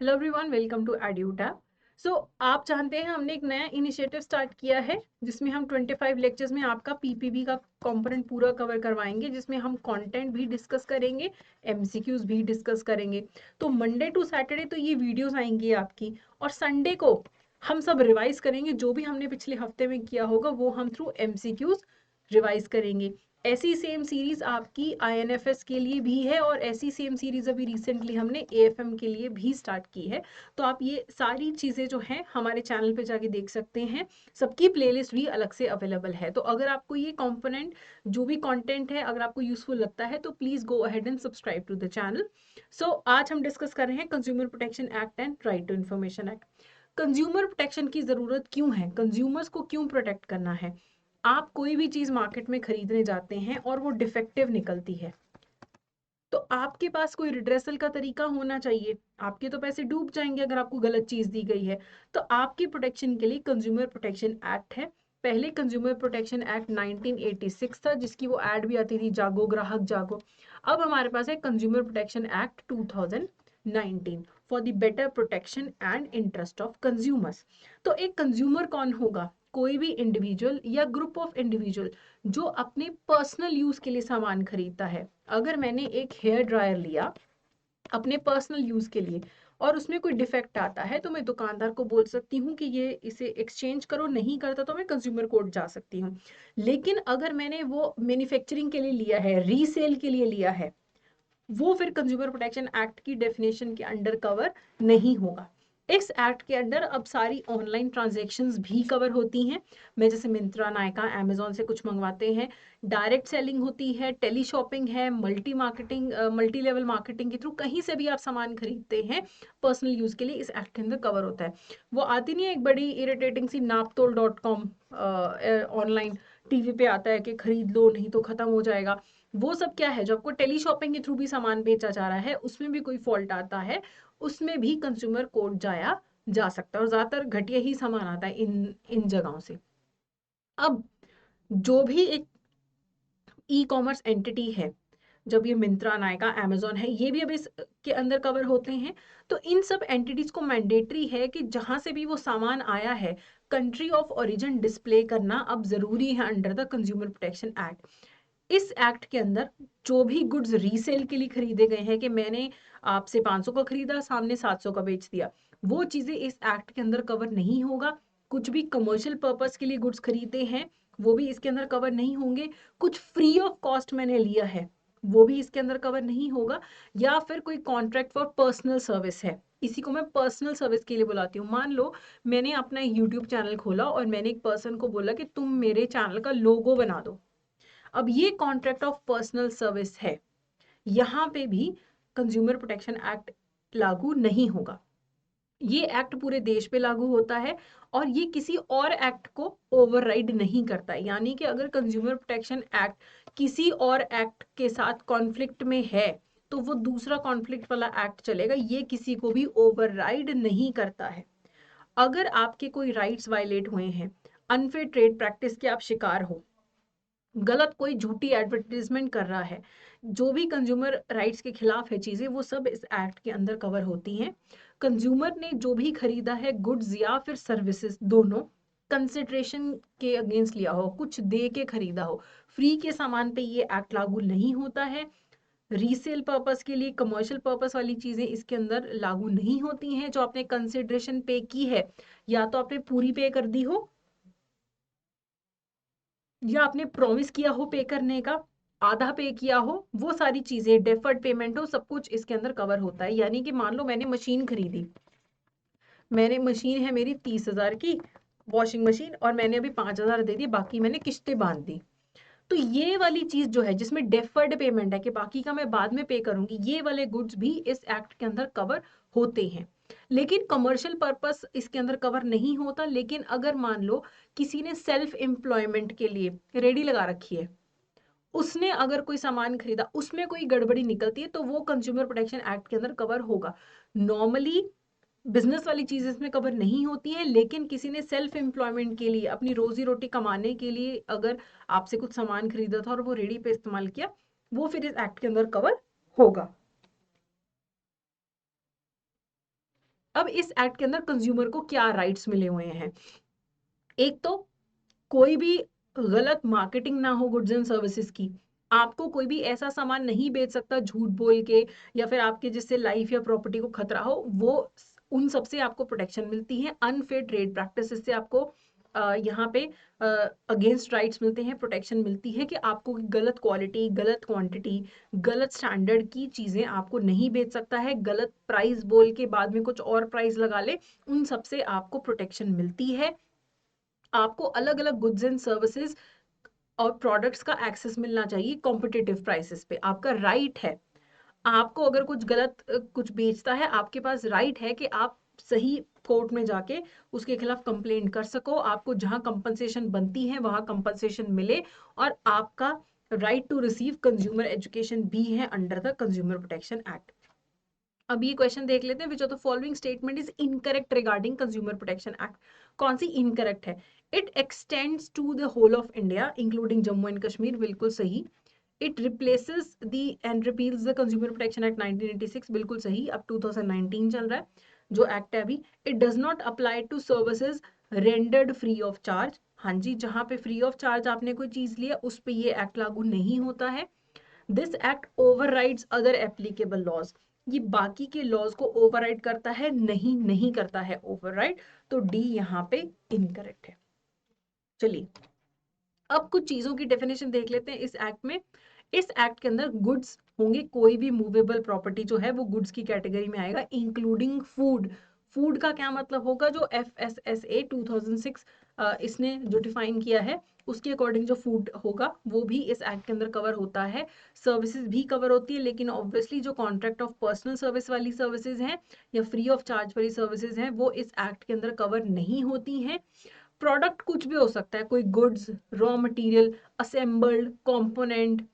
Hello everyone, welcome to Eduta. So आप जानते हैं हमने एक नया इनिशिएटिव स्टार्ट किया है जिसमें हम 25 लेक्चर्स में आपका पीपीबी का कंपोनेंट पूरा कवर करवाएंगे, जिसमें हम कंटेंट भी डिस्कस करेंगे, एमसीक्यूज भी डिस्कस करेंगे। तो मंडे टू सैटरडे तो ये वीडियोस आएंगी आपकी, और संडे को हम सब रिवाइज करेंगे। जो भी हमने पिछले हफ्ते में किया होगा वो हम थ्रू एमसीक्यूज रिवाइज करेंगे। ऐसी सेम सीरीज आपकी आईएनएफएस के लिए भी है, और ऐसी सेम सीरीज अभी रिसेंटली हमने एएफएम के लिए भी स्टार्ट की है। तो आप ये सारी चीज़ें जो हैं हमारे चैनल पे जाके देख सकते हैं। सबकी प्लेलिस्ट भी अलग से अवेलेबल है। तो अगर आपको ये कंपोनेंट, जो भी कंटेंट है, अगर आपको यूजफुल लगता है तो please go ahead and subscribe to the channel. So आज हम डिस्कस कर रहे हैं consumer protection act and right to information act. Consumer protection की ज़रूरत क्यों है, कंज्यूमर्स को क्यों प्रोटेक्ट करना है? आप कोई भी चीज़ मार्केट में खरीदने जाते हैं और वो डिफेक्टिव निकलती है, तो आपके पास कोई रिड्रेसल का तरीका होना चाहिए। आपके तो पैसे डूब जाएंगे अगर आपको गलत चीज दी गई है। तो आपकी प्रोटेक्शन के लिए कंज्यूमर प्रोटेक्शन एक्ट है। पहले कंज्यूमर प्रोटेक्शन एक्ट 1986 था, जिसकी वो एड भी आती थी, जागो ग्राहक जागो। अब हमारे पास है consumer protection act 2019 for the better protection and interest of consumers. तो एक कंज्यूमर कौन होगा? कोई भी इंडिविजुअल या ग्रुप ऑफ इंडिविजुअल जो अपने पर्सनल यूज के लिए सामान खरीदता है। अगर मैंने एक हेयर ड्रायर लिया अपने पर्सनल यूज के लिए और उसमें कोई डिफेक्ट आता है, तो मैं दुकानदार को बोल सकती हूँ कि ये इसे एक्सचेंज करो, नहीं करता तो मैं कंज्यूमर कोर्ट जा सकती हूँ। लेकिन अगर मैंने वो मैन्युफैक्चरिंग के लिए लिया है, रीसेल के लिए लिया है, वो फिर कंज्यूमर प्रोटेक्शन एक्ट की डेफिनेशन के अंडर कवर नहीं होगा। इस एक्ट के अंडर अब सारी ऑनलाइन ट्रांजैक्शंस भी कवर होती हैं। मैं जैसे मिंत्रा, नायका, अमेजोन से कुछ मंगवाते हैं, डायरेक्ट सेलिंग होती है, टेली शॉपिंग है, multi marketing, multi level marketing के थ्रू कहीं से भी आप सामान खरीदते हैं पर्सनल यूज के लिए, इस एक्ट के अंदर कवर होता है। वो आती नहीं है एक बड़ी इरिटेटिंग सी naptol.com, ऑनलाइन टीवी पे आता है कि खरीद लो नहीं तो खत्म हो जाएगा। वो सब क्या है? जो आपको टेली शॉपिंग के थ्रू भी सामान बेचा जा रहा है, उसमें भी कोई फॉल्ट आता है, उसमें भी कंज्यूमर कोर्ट जाया जा सकता है, और ज्यादातर घटिया ही सामान आता है इन इन जगहों से। अब जो भी एक ई कॉमर्स एंटिटी है, जब ये मिंत्रा, नायका, अमेजोन है, ये भी अब इस के अंदर कवर होते हैं। तो इन सब एंटिटीज को मैंडेटरी है कि जहां से भी वो सामान आया है, कंट्री ऑफ ओरिजिन डिस्प्ले करना अब जरूरी है under the consumer protection act. इस एक्ट के अंदर जो भी गुड्स रीसेल के लिए खरीदे गए हैं, कि मैंने आपसे 500 का खरीदा, सामने 700 का बेच दिया, वो चीजें इस एक्ट के अंदर कवर नहीं होगा। कुछ भी कमर्शियल पर्पस के लिए गुड्स खरीदे हैं, वो भी इसके अंदर कवर नहीं होंगे। कुछ फ्री ऑफ कॉस्ट मैंने लिया है, वो भी इसके अंदर कवर नहीं होगा। या फिर कोई कॉन्ट्रैक्ट फॉर पर्सनल सर्विस है, इसी को मैं पर्सनल सर्विस के लिए बुलाती हूँ। मान लो मैंने अपना यूट्यूब चैनल खोला और मैंने एक पर्सन को बोला कि तुम मेरे चैनल का लोगो बना दो। अब ये कॉन्ट्रैक्ट ऑफ पर्सनल सर्विस है, यहाँ पे भी कंज्यूमर प्रोटेक्शन एक्ट लागू नहीं होगा। ये एक्ट पूरे देश पे लागू होता है, और ये किसी और एक्ट को ओवरराइड नहीं करता है। यानी कि अगर कंज्यूमर प्रोटेक्शन एक्ट किसी और एक्ट के साथ कॉन्फ्लिक्ट में है, तो वो दूसरा कॉन्फ्लिक्ट वाला एक्ट चलेगा। ये किसी को भी ओवरराइड नहीं करता है। अगर आपके कोई राइट्स वायलेट हुए हैं, अनफेयर ट्रेड प्रैक्टिस के आप शिकार हो, गलत कोई झूठी एडवर्टीजमेंट कर रहा है, जो भी कंज्यूमर राइट्स के खिलाफ है चीजें, वो सब इस एक्ट के अंदर कवर होती हैं। कंज्यूमर ने जो भी खरीदा है, गुड्स या फिर सर्विसेज, दोनों कंसिडरेशन के अगेंस्ट लिया हो, कुछ दे के खरीदा हो, फ्री के सामान पे ये एक्ट लागू नहीं होता है। रीसेल पर्पस के लिए, कमर्शियल पर्पस वाली चीजें इसके अंदर लागू नहीं होती हैं। जो आपने कंसिडरेशन पे की है, या तो आपने पूरी पे कर दी हो, या आपने प्रॉमिस किया हो पे करने का, आधा पे किया हो, वो सारी चीजें, डेफर्ड पेमेंट हो, सब कुछ इसके अंदर कवर होता है। यानी कि मान लो मैंने मशीन खरीदी, मैंने मशीन है मेरी 30,000 की वॉशिंग मशीन, और मैंने अभी 5,000 दे दी, बाकी मैंने किस्तें बांध दी। तो ये वाली चीज जो है, जिसमें डेफर्ड पेमेंट है कि बाकी का मैं बाद में पे करूंगी, ये वाले गुड्स भी इस एक्ट के अंदर कवर होते हैं। लेकिन कमर्शियल पर्पस इसके अंदर कवर नहीं होता। लेकिन अगर मान लो किसी ने सेल्फ एम्प्लॉयमेंट के लिए रेडी लगा रखी है, उसने अगर कोई सामान खरीदा, उसमें कोई गड़बड़ी निकलती है, तो वो कंज्यूमर प्रोटेक्शन एक्ट के अंदर कवर होगा। नॉर्मली बिजनेस वाली चीज इसमें कवर नहीं होती है। लेकिन किसी ने सेल्फ एम्प्लॉयमेंट के लिए, अपनी रोजी रोटी कमाने के लिए, अगर आपसे कुछ सामान खरीदा था और वो रेडी पे इस्तेमाल किया, वो फिर इस एक्ट के अंदर कवर होगा। अब इस एक्ट के अंदर कंज्यूमर को क्या राइट्स मिले हुए हैं? एक तो कोई भी गलत मार्केटिंग ना हो गुड्स एंड सर्विसेज की। आपको कोई भी ऐसा सामान नहीं बेच सकता झूठ बोल के, या फिर आपके जिससे लाइफ या प्रॉपर्टी को खतरा हो, वो उन सब से आपको प्रोटेक्शन मिलती है। अनफेयर ट्रेड प्रैक्टिस से आपको यहाँ पे अगेंस्ट राइट्स मिलते हैं, प्रोटेक्शन मिलती है कि आपको गलत क्वालिटी, गलत क्वांटिटी, गलत स्टैंडर्ड की चीजें आपको नहीं बेच सकता है। गलत प्राइस बोल के बाद में कुछ और प्राइस लगा ले, उन सब से आपको प्रोटेक्शन मिलती है। आपको अलग अलग गुड्स एंड सर्विसेज और प्रोडक्ट्स का एक्सेस मिलना चाहिए कॉम्पिटिटिव प्राइसेस पे, आपका राइट है। आपको अगर कुछ गलत कुछ बेचता है, आपके पास राइट है कि आप सही कोर्ट में जाके उसके खिलाफ कंप्लेंट कर सको, आपको जहां कंपनसेशन बनती है वहां कंपनसेशन मिले, और आपका right to receive consumer education भी है under the consumer protection act. अब ये क्वेश्चन देख लेते हैं, which of the following statement is incorrect regarding consumer protection act? कौन सी इनकरेक्ट है? It extends to the whole of India including Jammu and Kashmir, बिल्कुल सही। It replaces the and repeals the consumer protection act 1986, बिल्कुल सही। अब 2019 चल रहा है जो एक्ट है अभी। It does not apply to services rendered free of charge, हाँ जी, जहां पे फ्री ऑफ चार्ज आपने कोई चीज लिया उस पे ये एक्ट लागू नहीं होता है। This act overrides other applicable laws, ये बाकी के लॉज को ओवरराइड करता है? नहीं, नहीं करता है ओवरराइड, तो डी यहाँ पे इनकरेक्ट है। चलिए अब कुछ चीजों की डेफिनेशन देख लेते हैं इस एक्ट में। इस एक्ट के अंदर गुड्स होंगे, कोई भी मूवेबल प्रॉपर्टी जो है वो गुड्स की कैटेगरी में आएगा, इंक्लूडिंग फूड। फूड का क्या मतलब होगा? जो FSSA 2006 इसने जो डिफाइन किया है उसके अकॉर्डिंग जो फूड होगा वो भी इस एक्ट के अंदर कवर होता है। सर्विसेज भी कवर होती है, लेकिन ऑब्वियसली जो कॉन्ट्रैक्ट ऑफ पर्सनल सर्विस वाली सर्विसेज हैं या फ्री ऑफ चार्ज वाली सर्विसेज हैं वो इस एक्ट के अंदर कवर नहीं होती हैं। प्रोडक्ट कुछ भी हो सकता है, कोई goods, raw material, assembled component,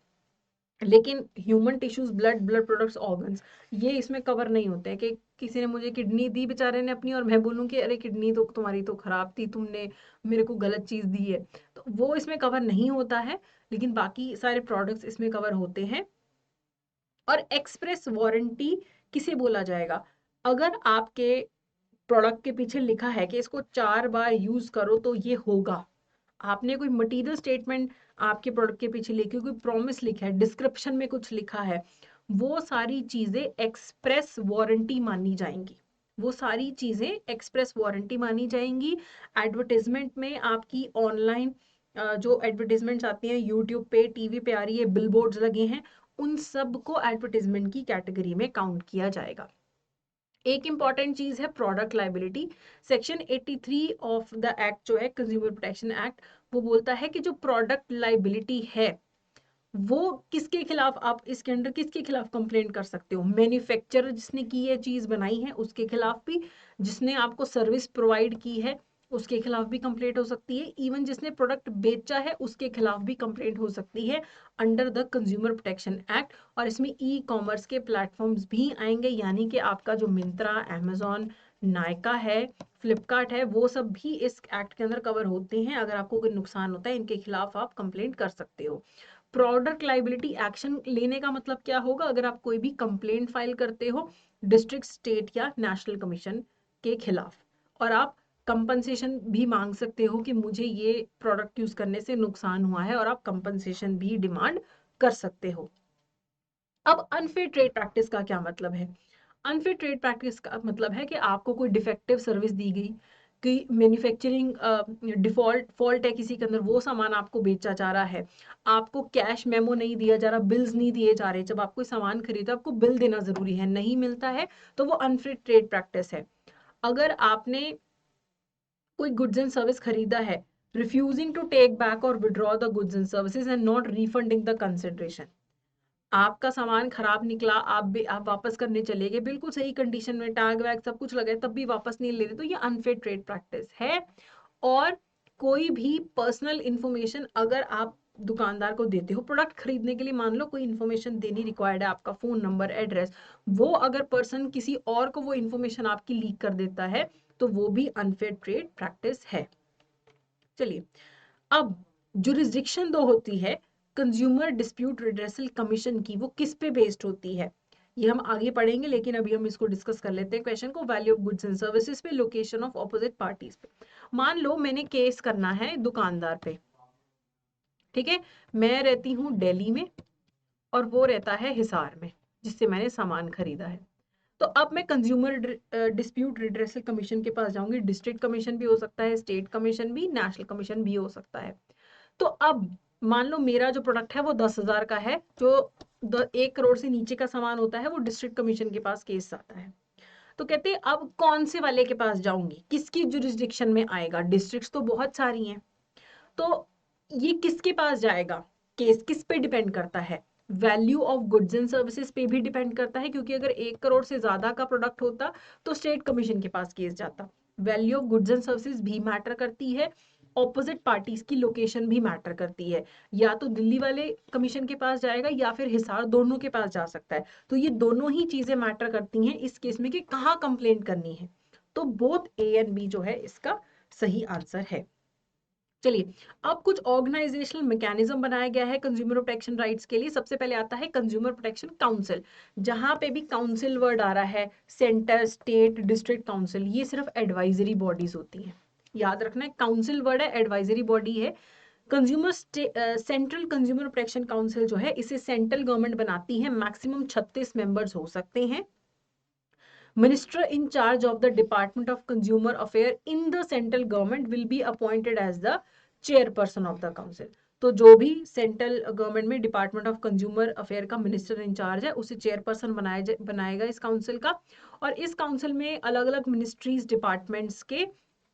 लेकिन human tissues, blood, blood products, organs, ये इसमें कवर नहीं होते हैं। कि किसी ने मुझे किडनी दी बेचारे ने अपनी, और मैं बोलूं कि अरे किडनी तो तुम्हारी तो खराब थी, तुमने मेरे को गलत चीज दी है, तो वो इसमें कवर नहीं होता है। लेकिन बाकी सारे प्रोडक्ट्स इसमें कवर होते हैं। और एक्सप्रेस वारंटी किसे बोला जाएगा? अगर आपके प्रोडक्ट के पीछे लिखा है कि इसको 4 बार यूज करो तो ये होगा, आपने कोई मटेरियल स्टेटमेंट आपके प्रोडक्ट के पीछे लिखी, कोई प्रॉमिस लिखा है, डिस्क्रिप्शन में कुछ लिखा है, वो सारी चीजें एक्सप्रेस वारंटी मानी जाएंगी। वो सारी चीजें एक्सप्रेस वारंटी मानी जाएंगी। एडवर्टाइजमेंट में आपकी ऑनलाइन जो एडवर्टाइजमेंट्स आती हैं, यूट्यूब पे, टीवी पे आ रही है, बिलबोर्ड्स लगे हैं, उन सब को एडवर्टाइजमेंट की कैटेगरी में काउंट किया जाएगा। एक इंपॉर्टेंट चीज है product liability. Section 83 of the act जो है कंज्यूमर प्रोटेक्शन एक्ट, वो बोलता है कि जो प्रोडक्ट लाइबिलिटी है वो किसके खिलाफ, आप इसके अंडर किसके खिलाफ कंप्लेंट कर सकते हो? मैन्युफैक्चरर जिसने की ये चीज बनाई है उसके खिलाफ भी, जिसने आपको सर्विस प्रोवाइड की है उसके खिलाफ भी कंप्लेंट हो सकती है, इवन जिसने प्रोडक्ट बेचा है उसके खिलाफ भी कंप्लेंट हो सकती है under the consumer protection act. और इसमें ई कॉमर्स के प्लेटफॉर्म्स भी आएंगे, यानी कि आपका जो मिंत्रा, अमेजोन, नायका है, फ्लिपकार्ट है, वो सब भी इस एक्ट के अंदर कवर होते हैं। अगर आपको कोई नुकसान होता है इनके खिलाफ आप कंप्लेंट कर सकते हो। प्रोडक्ट लाइबिलिटी एक्शन लेने का मतलब क्या होगा? अगर आप कोई भी कंप्लेंट फाइल करते हो डिस्ट्रिक्ट, स्टेट या नेशनल कमीशन के खिलाफ, और आप कंपनसेशन भी मांग सकते हो कि मुझे ये प्रोडक्ट यूज करने से नुकसान हुआ है, और आप कंपनसेशन भी डिमांड कर सकते हो। अब अनफेयर ट्रेड प्रैक्टिस का क्या मतलब है? अनफेयर ट्रेड प्रैक्टिस का मतलब है कि आपको कोई डिफेक्टिव सर्विस दी गई, कि मैन्युफैक्चरिंग डिफॉल्ट फॉल्ट है किसी के अंदर, वो सामान आपको बेचा जा रहा है, आपको कैश मेमो नहीं दिया जा रहा, बिल्स नहीं दिए जा रहे, जब आप कोई सामान खरीदो आपको बिल देना जरूरी है, नहीं मिलता है, तो वो अनफेयर ट्रेड प्रैक्टिस है। अगर आपने कोई गुड्स एंड सर्विस खरीदा है, रिफ्यूजिंग टू टेक बैक और withdraw the goods and services and not refunding the consideration, आपका सामान खराब निकला, आप वापस करने चले गए बिल्कुल सही कंडीशन में, टैग वैग सब कुछ लगा है, तब भी वापस नहीं ले रहे, तो ये अनफेयर ट्रेड प्रैक्टिस है। और कोई भी पर्सनल इंफॉर्मेशन अगर आप दुकानदार को देते हो प्रोडक्ट खरीदने के लिए, मान लो कोई इंफॉर्मेशन देनी रिक्वायर्ड है, आपका फोन नंबर, एड्रेस, वो अगर पर्सन किसी और को वो इंफॉर्मेशन आपकी लीक कर देता है तो वो भी अनफेयर ट्रेड प्रैक्टिस है। चलिए अब जुरिस्डिक्शन दो होती है कंज्यूमर डिस्प्यूट रिड्रेसल कमीशन की, वो किस पे बेस्ड होती है? ये हम आगे पढ़ेंगे, लेकिन अभी हम इसको डिस्कस कर लेते हैं क्वेश्चन को। Value of goods and services पे, लोकेशन ऑफ ऑपोजिट पार्टीज पे। मान लो मैंने केस करना है दुकानदार पे, ठीक है, मैं रहती हूँ दिल्ली में और वो रहता है हिसार में, जिससे मैंने सामान खरीदा है। तो अब मैं कंज्यूमर डिस्प्यूट रिड्रेसल कमीशन के पास जाऊंगी। डिस्ट्रिक्ट कमीशन भी हो सकता है, स्टेट कमीशन भी, नेशनल कमीशन भी हो सकता है। तो अब मान लो मेरा जो प्रोडक्ट है वो 10,000 का है, जो 1 करोड़ से नीचे का सामान होता है वो डिस्ट्रिक्ट कमीशन के पास केस आता है। तो कहते हैं अब कौन से वाले के पास जाऊंगी, किसकी जुरिस्डिक्शन में आएगा। डिस्ट्रिक्ट्स तो बहुत सारी हैं, तो ये किसके पास जाएगा केस, किस पे डिपेंड करता है, value of goods and services पे भी डिपेंड करता है, क्योंकि अगर 1 करोड़ से ज्यादा का प्रोडक्ट होता तो स्टेट कमीशन के पास केस जाता। Value of goods and services भी मैटर करती है, ऑपोजिट पार्टीज की लोकेशन भी मैटर करती है, या तो दिल्ली वाले कमीशन के पास जाएगा या फिर हिसार, दोनों के पास जा सकता है। तो ये दोनों ही चीजें मैटर करती हैं इस केस में कि कहाँ कंप्लेंट करनी है। तो बोथ ए एंड बी जो है इसका सही आंसर है। चलिए, अब कुछ ऑर्गेनाइजेशनल मैकेनिज्म बनाया गया है कंज्यूमर प्रोटेक्शन राइट्स के लिए। सबसे पहले आता है कंज्यूमर प्रोटेक्शन काउंसिल। जहां पे भी काउंसिल वर्ड आ रहा है, सेंटर, स्टेट, डिस्ट्रिक्ट काउंसिल, ये सिर्फ एडवाइजरी बॉडीज होती हैं। याद रखना है, काउंसिल वर्ड है, एडवाइजरी बॉडी है। Consumer central consumer protection council जो है इसे सेंट्रल गवर्नमेंट बनाती है, मैक्सिमम 36 मेंबर्स हो सकते हैं। Minister in charge of the Department of Consumer Affairs in the central government will be appointed as the chairperson of the council. तो जो भी सेंट्रल गवर्नमेंट में डिपार्टमेंट ऑफ कंज्यूमर अफेयर का मिनिस्टर इंचार्ज है उसे चेयरपर्सन बनाएगा इस council का। और इस काउंसिल में अलग अलग मिनिस्ट्रीज, डिपार्टमेंट्स के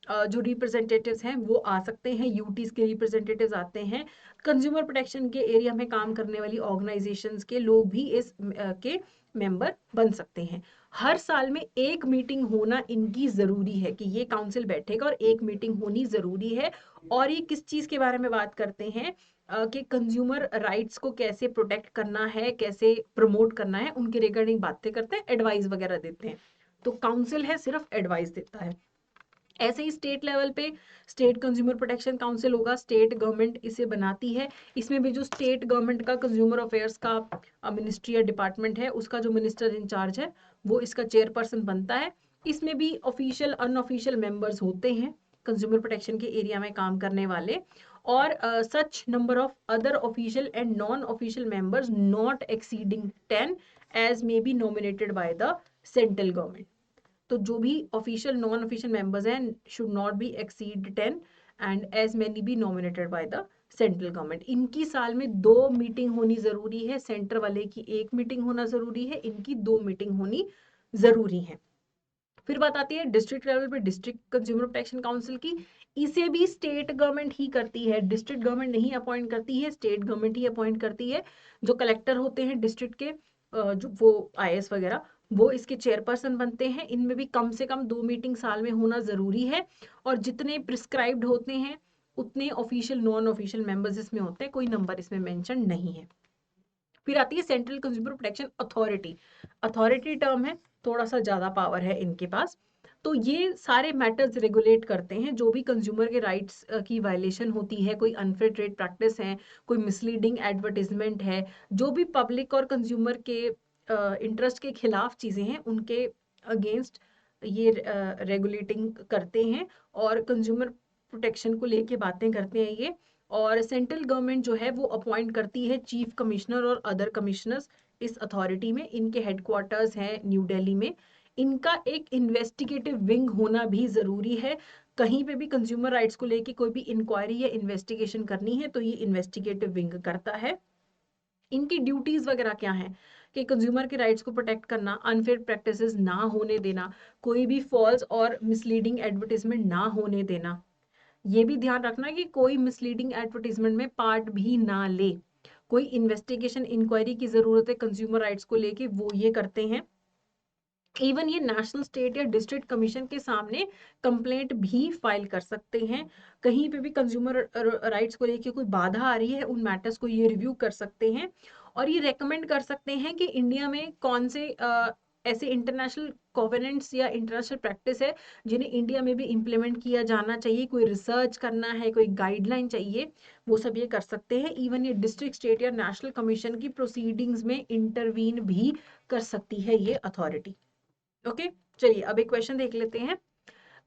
जो रिप्रेजेंटेटिव्स हैं वो आ सकते हैं, यूटीज के रिप्रेजेंटेटिव्स आते हैं, कंज्यूमर प्रोटेक्शन के एरिया में काम करने वाली ऑर्गेनाइजेशंस के लोग भी इस के मेंबर बन सकते हैं। हर साल में एक मीटिंग होना इनकी जरूरी है, कि ये काउंसिल बैठेगा और एक मीटिंग होनी जरूरी है। और ये किस चीज के बारे में बात करते हैं कि कंज्यूमर राइट्स को कैसे प्रोटेक्ट करना है, कैसे प्रमोट करना है, उनके रिगार्डिंग बातें करते हैं, एडवाइस वगैरह देते हैं। तो काउंसिल है सिर्फ एडवाइस देता है। ऐसे ही स्टेट लेवल पे स्टेट कंज्यूमर प्रोटेक्शन काउंसिल होगा, स्टेट गवर्नमेंट इसे बनाती है। इसमें भी जो स्टेट गवर्नमेंट का कंज्यूमर अफेयर्स का मिनिस्ट्री या डिपार्टमेंट है उसका जो मिनिस्टर इंचार्ज है वो इसका चेयरपर्सन बनता है। इसमें भी ऑफिशियल अनऑफिशियल मेंबर्स होते हैं कंज्यूमर प्रोटेक्शन के एरिया में काम करने वाले, और such number of other official and non official members not exceeding 10 as may be nominated by the central government. तो जो भी ऑफिशियल नॉन ऑफिशियल मेंबर्स हैं should not be exceed 10 and as many be nominated by the central government. इनकी साल में 2 meeting होनी जरूरी है, सेंटर वाले की 1 मीटिंग होना जरूरी है, इनकी 2 मीटिंग होनी जरूरी है। फिर बात आती है डिस्ट्रिक्ट लेवल पे डिस्ट्रिक्ट कंज्यूमर प्रोटेक्शन काउंसिल की। इसे भी स्टेट गवर्नमेंट ही करती है, डिस्ट्रिक्ट गवर्नमेंट नहीं अपॉइंट करती है, स्टेट गवर्नमेंट ही अपॉइंट करती है। जो कलेक्टर होते हैं डिस्ट्रिक्ट के, जो वो आईएएस वगैरह, वो इसके चेयरपर्सन बनते हैं। इनमें भी कम से कम 2 मीटिंग साल में होना जरूरी है। और जितने प्रिस्क्राइब्ड होते हैं उतने ऑफिशियल नॉन ऑफिशियल मेंबर्स इसमें होते हैं, कोई नंबर इसमें मेंशन नहीं है। फिर आती है central consumer protection authority. Authority term है, थोड़ा सा ज्यादा पावर है इनके पास। तो ये सारे मैटर्स रेगुलेट करते हैं, जो भी कंज्यूमर के राइट्स की वायलेशन होती है, कोई अनफेयर ट्रेड प्रैक्टिस है, कोई मिसलीडिंग एडवर्टीजमेंट है, जो भी पब्लिक और कंज्यूमर के इंटरेस्ट के खिलाफ चीजें हैं उनके अगेंस्ट ये रेगुलेटिंग करते हैं और कंज्यूमर प्रोटेक्शन को लेके बातें करते हैं ये। और सेंट्रल गवर्नमेंट जो है वो अपॉइंट करती है चीफ कमिश्नर और अदर कमिश्नर्स इस अथॉरिटी में। इनके हेडक्वार्टर्स हैं न्यू दिल्ली में। इनका एक इन्वेस्टिगेटिव विंग होना भी जरूरी है। कहीं पे भी कंज्यूमर राइट्स को लेके कोई भी इंक्वायरी या इन्वेस्टिगेशन करनी है तो ये इन्वेस्टिगेटिव विंग करता है। इनकी ड्यूटीज वगैरह क्या हैं कि कंज्यूमर के राइट्स को प्रोटेक्ट करना, अनफेयर प्रैक्टिसेस ना होने देना, कोई भी फॉल्स और मिसलीडिंग एडवर्टीजमेंट ना होने देना। ये भी ध्यान रखना कि कोई मिसलीडिंग एडवर्टीजमेंट में पार्ट भी ना ले। कोई इन्वेस्टिगेशन इंक्वायरी की जरूरत है कंज्यूमर राइट्स को लेके, वो ये करते हैं। इवन ये नेशनल, स्टेट या डिस्ट्रिक्ट कमीशन के सामने कंप्लेंट भी फाइल कर सकते हैं। कहीं पे भी कंज्यूमर राइट्स को लेके कोई बाधा आ रही है उन मैटर्स को ये रिव्यू कर सकते हैं। और ये रेकमेंड कर सकते हैं कि इंडिया में कौन से ऐसे इंटरनेशनल कोवेनेंट्स या इंटरनेशनल प्रैक्टिस है जिन्हें इंडिया में भी इम्प्लीमेंट किया जाना चाहिए, कोई रिसर्च करना है, कोई गाइडलाइन चाहिए, वो सब ये कर सकते हैं। इवन ये डिस्ट्रिक्ट, स्टेट या नेशनल कमीशन की प्रोसीडिंग्स में इंटरवीन भी कर सकती है ये अथॉरिटी। ओके, चलिए अब एक क्वेश्चन देख लेते हैं।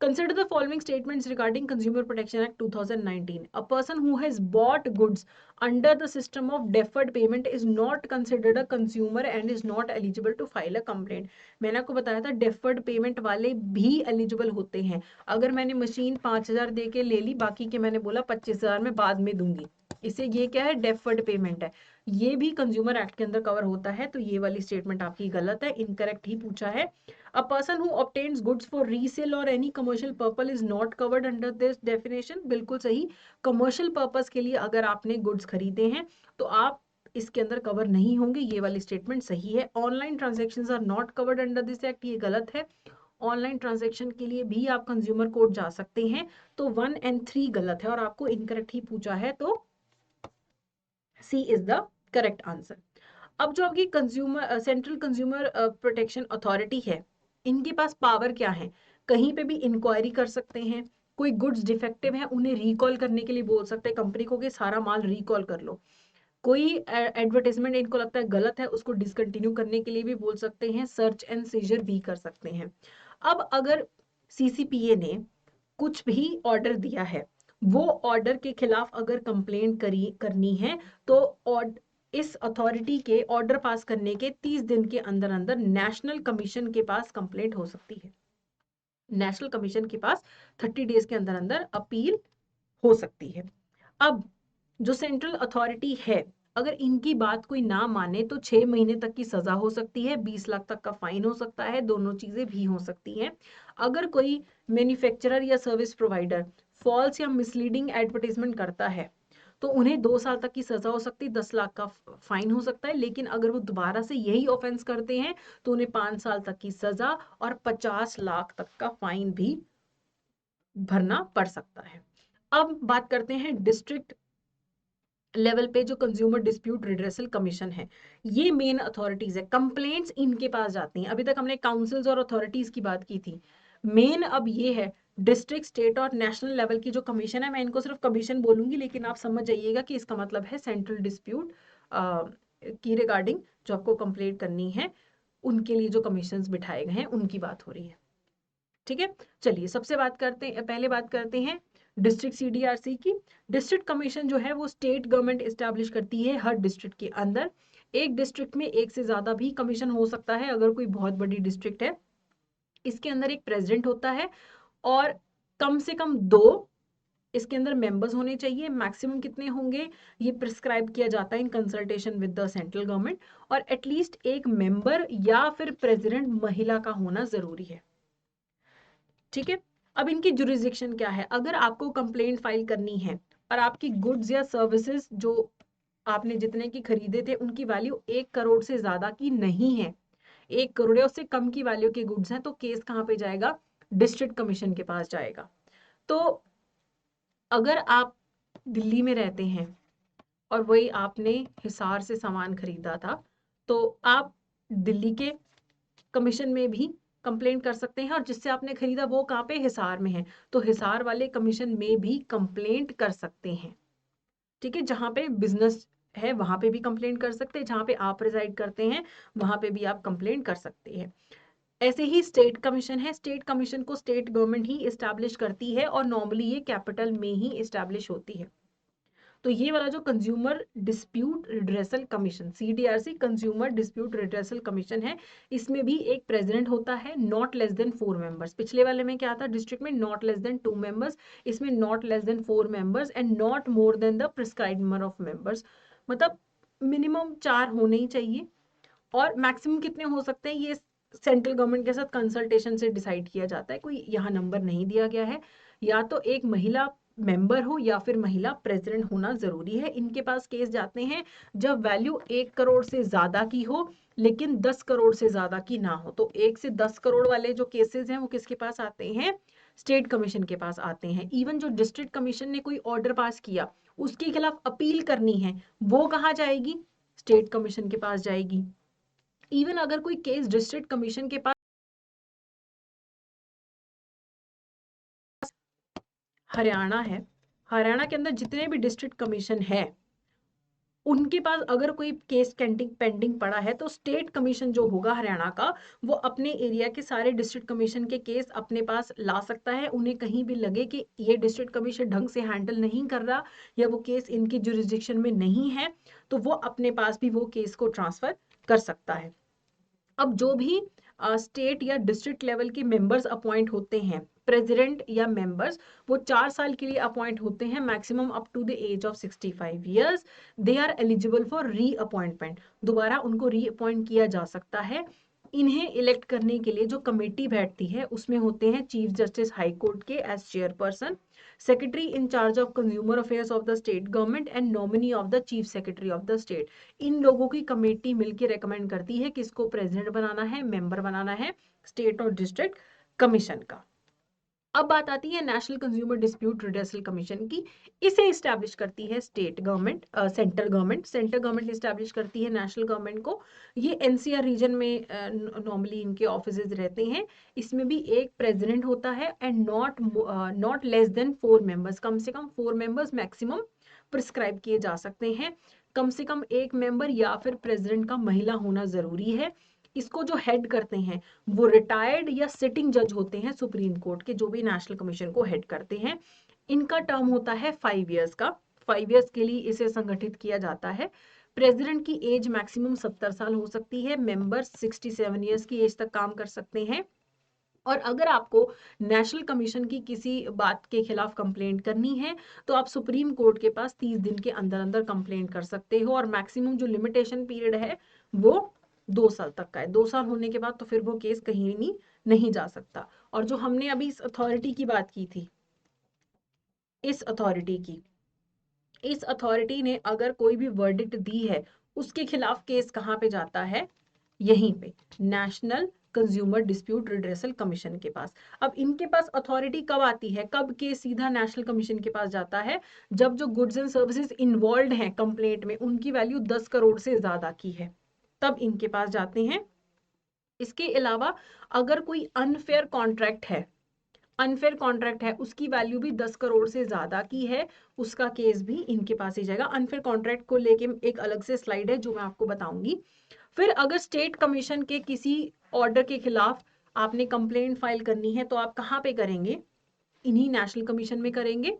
Consider the following statements regarding Consumer Protection Act 2019. A person who has bought goods under the system of deferred payment is not considered a consumer and is not eligible to file a complaint. मैंने आपको बताया था deferred payment वाले भी eligible होते हैं। अगर मैंने मशीन 5,000 दे के ले ली, बाकी के मैंने बोला 25,000 में बाद में दूंगी, इसे ये क्या है, डेफर्ड पेमेंट है, ये भी कंज्यूमर एक्ट के अंदर कवर होता है। तो ये वाली स्टेटमेंट आपकी गलत है, इनकरेक्ट ही पूछा है। A person who obtains goods for resale or any commercial purpose is not covered under this definition. बिल्कुल सही, कमर्शियल पर्पस के लिए अगर आपने गुड्स खरीदे हैं तो आप इसके अंदर कवर नहीं होंगे, ये वाली स्टेटमेंट सही है। Online transactions are not covered under this act, ये गलत है। ऑनलाइन ट्रांजेक्शन के लिए भी आप कंज्यूमर कोर्ट जा सकते हैं, तो 1 और 3 गलत है और आपको इनकरेक्ट ही पूछा है, तो सी इज द करेक्ट आंसर। अब जो आपकी consumer central consumer protection authority है, इनके पास पावर क्या है, कहीं पे भी इंक्वायरी कर सकते हैं, कोई गुड्स डिफेक्टिव है उन्हें रिकॉल करने के लिए बोल सकते हैं कंपनी को कि सारा माल रिकॉल कर लो, कोई एडवर्टाइजमेंट इनको लगता है गलत है उसको डिसकंटिन्यू करने के लिए भी बोल सकते हैं, सर्च एंड सीजर भी कर सकते हैं। अब अगर सीसीपीए ने कुछ भी ऑर्डर दिया है, वो ऑर्डर के खिलाफ अगर कंप्लेंट करनी है तो इस अथॉरिटी के ऑर्डर पास करने के 30 दिन के अंदर अंदर नेशनल कमीशन के पास कंप्लेंट हो सकती है। नेशनल कमीशन के पास 30 डेज के अंदर अंदर अपील हो सकती है। अब जो सेंट्रल अथॉरिटी है, अगर इनकी बात कोई ना माने तो 6 महीने तक की सजा हो सकती है, 20 लाख तक का फाइन हो सकता है, दोनों चीजें भी हो सकती हैं। अगर कोई मैन्युफैक्चरर या सर्विस प्रोवाइडर फॉल्स या मिसलीडिंग एडवर्टाइजमेंट करता है तो उन्हें 2 साल तक की सजा हो सकती है, 10 लाख का फाइन हो सकता है। लेकिन अगर वो दोबारा से यही ऑफेंस करते हैं तो उन्हें 5 साल तक की सजा और 50 लाख तक का फाइन भी भरना पड़ सकता है। अब बात करते हैं डिस्ट्रिक्ट लेवल पे जो कंज्यूमर डिस्प्यूट रिड्रेसल कमीशन है, ये मेन अथॉरिटीज है, कंप्लेंट्स इनके पास जाती हैं। अभी तक हमने काउंसिल्स और अथॉरिटीज की बात की थी, मेन अब ये है डिस्ट्रिक्ट, स्टेट और नेशनल लेवल की जो कमीशन है, मैं इनको सिर्फ कमीशन बोलूंगी लेकिन आप समझ जाइएगा कि इसका मतलब है सेंट्रल डिस्प्यूट की रिगार्डिंग जो आपको कंप्लेंट करनी है, उनके लिए जो कमीशंस बिठाए गए हैं उनकी बात हो रही है। ठीक है, चलिए सबसे बात करते हैं, पहले बात करते हैं डिस्ट्रिक्ट सीडीआरसी की। डिस्ट्रिक्ट कमीशन जो है वो स्टेट गवर्नमेंट एस्टैब्लिश करती है हर डिस्ट्रिक्ट के अंदर। एक डिस्ट्रिक्ट में एक से ज्यादा भी कमीशन हो सकता है अगर कोई बहुत बड़ी डिस्ट्रिक्ट है। इसके अंदर एक प्रेसिडेंट होता है और कम से कम 2 इसके अंदर मेंबर्स होने चाहिए। मैक्सिमम कितने होंगे ये प्रिस्क्राइब किया जाता है in consultation with the central government. और एटलीस्ट एक मेंबर या फिर प्रेसिडेंट महिला का होना जरूरी है। ठीक है, अब इनकी जुरिस्डिक्शन क्या है, अगर आपको कंप्लेंट फाइल करनी है और आपकी गुड्स या सर्विसेज जो आपने जितने की खरीदे थे उनकी वैल्यू 1 करोड़ से ज्यादा की नहीं है, 1 करोड़ या उससे कम की वैल्यू के गुड्स हैं, तो केस कहाँ पे जाएगा, डिस्ट्रिक्ट कमीशन के पास जाएगा। तो अगर आप दिल्ली में रहते हैं और वही आपने हिसार से सामान खरीदा था, तो आप दिल्ली के कमीशन में भी कंप्लेंट कर सकते हैं, और जिससे आपने खरीदा वो कहाँ पे, हिसार में है, तो हिसार वाले कमीशन में भी कंप्लेंट कर सकते हैं। ठीक है, जहाँ पे बिजनेस है वहां पे भी कंप्लेंट कर सकते हैं, जहाँ पे आप रिजाइड करते हैं वहां पे भी आप कंप्लेंट कर सकते हैं। ऐसे ही स्टेट कमीशन है, स्टेट कमीशन को स्टेट गवर्नमेंट ही इस्टेब्लिश करती है और नॉर्मली ये कैपिटल में ही इस्टेब्लिश होती है। तो ये वाला जो consumer dispute redressal commission, CDRC consumer dispute redressal commission है, इसमें भी एक प्रेसिडेंट होता है, नॉट लेस देन 4 मेंबर्स। पिछले वाले में क्या था, डिस्ट्रिक्ट में नॉट लेस देन 2 मेंबर्स, इसमें not less than 4 members and not more than the prescribed number of members. मतलब मिनिमम 4 होने ही चाहिए और मैक्सिमम कितने हो सकते हैं ये सेंट्रल गवर्नमेंट के साथ कंसल्टेशन से डिसाइड किया जाता है, कोई यहाँ नंबर नहीं दिया गया है। या तो एक महिला मेंबर हो या फिर महिला प्रेसिडेंट होना जरूरी है। इनके पास केस जाते हैं जब वैल्यू 1 करोड़ से ज्यादा की हो लेकिन 10 करोड़ से ज्यादा की ना हो। तो 1 से 10 करोड़ वाले जो केसेस हैं वो किसके पास आते हैं, स्टेट कमीशन के पास आते हैं। इवन जो डिस्ट्रिक्ट कमीशन ने कोई ऑर्डर पास किया उसके खिलाफ अपील करनी है, वो कहाँ जाएगी, स्टेट कमीशन के पास जाएगी। इवन अगर कोई केस डिस्ट्रिक्ट कमीशन के पास, हरियाणा है, हरियाणा के अंदर जितने भी डिस्ट्रिक्ट कमीशन है उनके पास अगर कोई केस पेंडिंग पड़ा है तो स्टेट कमीशन जो होगा हरियाणा का, वो अपने एरिया के सारे डिस्ट्रिक्ट कमीशन के केस अपने पास ला सकता है। उन्हें कहीं भी लगे कि ये डिस्ट्रिक्ट कमीशन ढंग से हैंडल नहीं कर रहा या वो केस इनकी जुरिस्डिक्शन में नहीं है, तो वो अपने पास भी वो केस को ट्रांसफर कर सकता है। अब जो भी स्टेट या डिस्ट्रिक्ट लेवल के मेंबर्स अपॉइंट होते हैं, प्रेसिडेंट या मेंबर्स, वो 4 साल के लिए अपॉइंट होते हैं, maximum up to the age of 65 years. They are eligible for re appointment, दोबारा उनको री अपॉइंट किया जा सकता है। इन्हें इलेक्ट करने के लिए जो कमेटी बैठती है उसमें होते हैं चीफ जस्टिस हाई कोर्ट के as chairperson, secretary in charge of consumer affairs of the state government and nominee of the chief secretary of the state. इन लोगों की कमेटी मिलकर रेकमेंड करती है किसको प्रेसिडेंट बनाना है, मेंबर बनाना है स्टेट और डिस्ट्रिक्ट कमीशन का। अब बात आती है national consumer dispute redressal commission की। इसे इस्टेब्लिश करती है state government, centre government establish करती है नेशनल गवर्नमेंट को। ये एनसीआर रीजन में नॉर्मली इनके ऑफिसेज रहते हैं। इसमें भी एक प्रेसिडेंट होता है and not less than 4 members, कम से कम 4 मेंबर्स मैक्सिमम प्रिस्क्राइब किए जा सकते हैं। कम से कम एक मेंबर या फिर प्रेसिडेंट का महिला होना जरूरी है। इसको जो हेड करते हैं वो रिटायर्ड या सिटिंग जज होते हैं सुप्रीम कोर्ट के, जो भी नेशनल कमीशन को हेड करते हैं। इनका टर्म होता है 5 इयर्स का, 5 इयर्स के लिए इसे संगठित किया जाता है। प्रेसिडेंट की एज मैक्सिमम 70 साल हो सकती है, मेंबर्स 67 इयर्स की एज तक काम कर सकते हैं। और अगर आपको नेशनल कमीशन की किसी बात के खिलाफ कंप्लेंट करनी है तो आप सुप्रीम कोर्ट के पास 30 दिन के अंदर अंदर कंप्लेंट कर सकते हो, और मैक्सिमम जो लिमिटेशन पीरियड है वो 2 साल तक का है। 2 साल होने के बाद तो फिर वो केस कहीं नहीं जा सकता। और जो हमने अभी इस अथॉरिटी की बात की थी, इस अथॉरिटी ने अगर कोई भी वर्डिक्ट दी है उसके खिलाफ केस कहाँ पे जाता है, यहीं पे national consumer dispute redressal commission के पास। अब इनके पास अथॉरिटी कब आती है, कब केस सीधा नेशनल कमीशन के पास जाता है, जब जो गुड्स एंड सर्विसेज इन्वॉल्व हैं कंप्लेंट में उनकी वैल्यू 10 करोड़ से ज्यादा की है, तब इनके पास जाते हैं। इसके अलावा अगर कोई अनफेयर कॉन्ट्रैक्ट है उसकी वैल्यू भी 10 करोड़ से ज्यादा की है, उसका केस भी इनके पास ही जाएगा। अनफेयर कॉन्ट्रैक्ट को लेके एक अलग से स्लाइड है जो मैं आपको बताऊंगी। फिर अगर स्टेट कमीशन के किसी ऑर्डर के खिलाफ आपने कंप्लेंट फाइल करनी है तो आप कहाँ पे करेंगे, इन्हीं नेशनल कमीशन में करेंगे।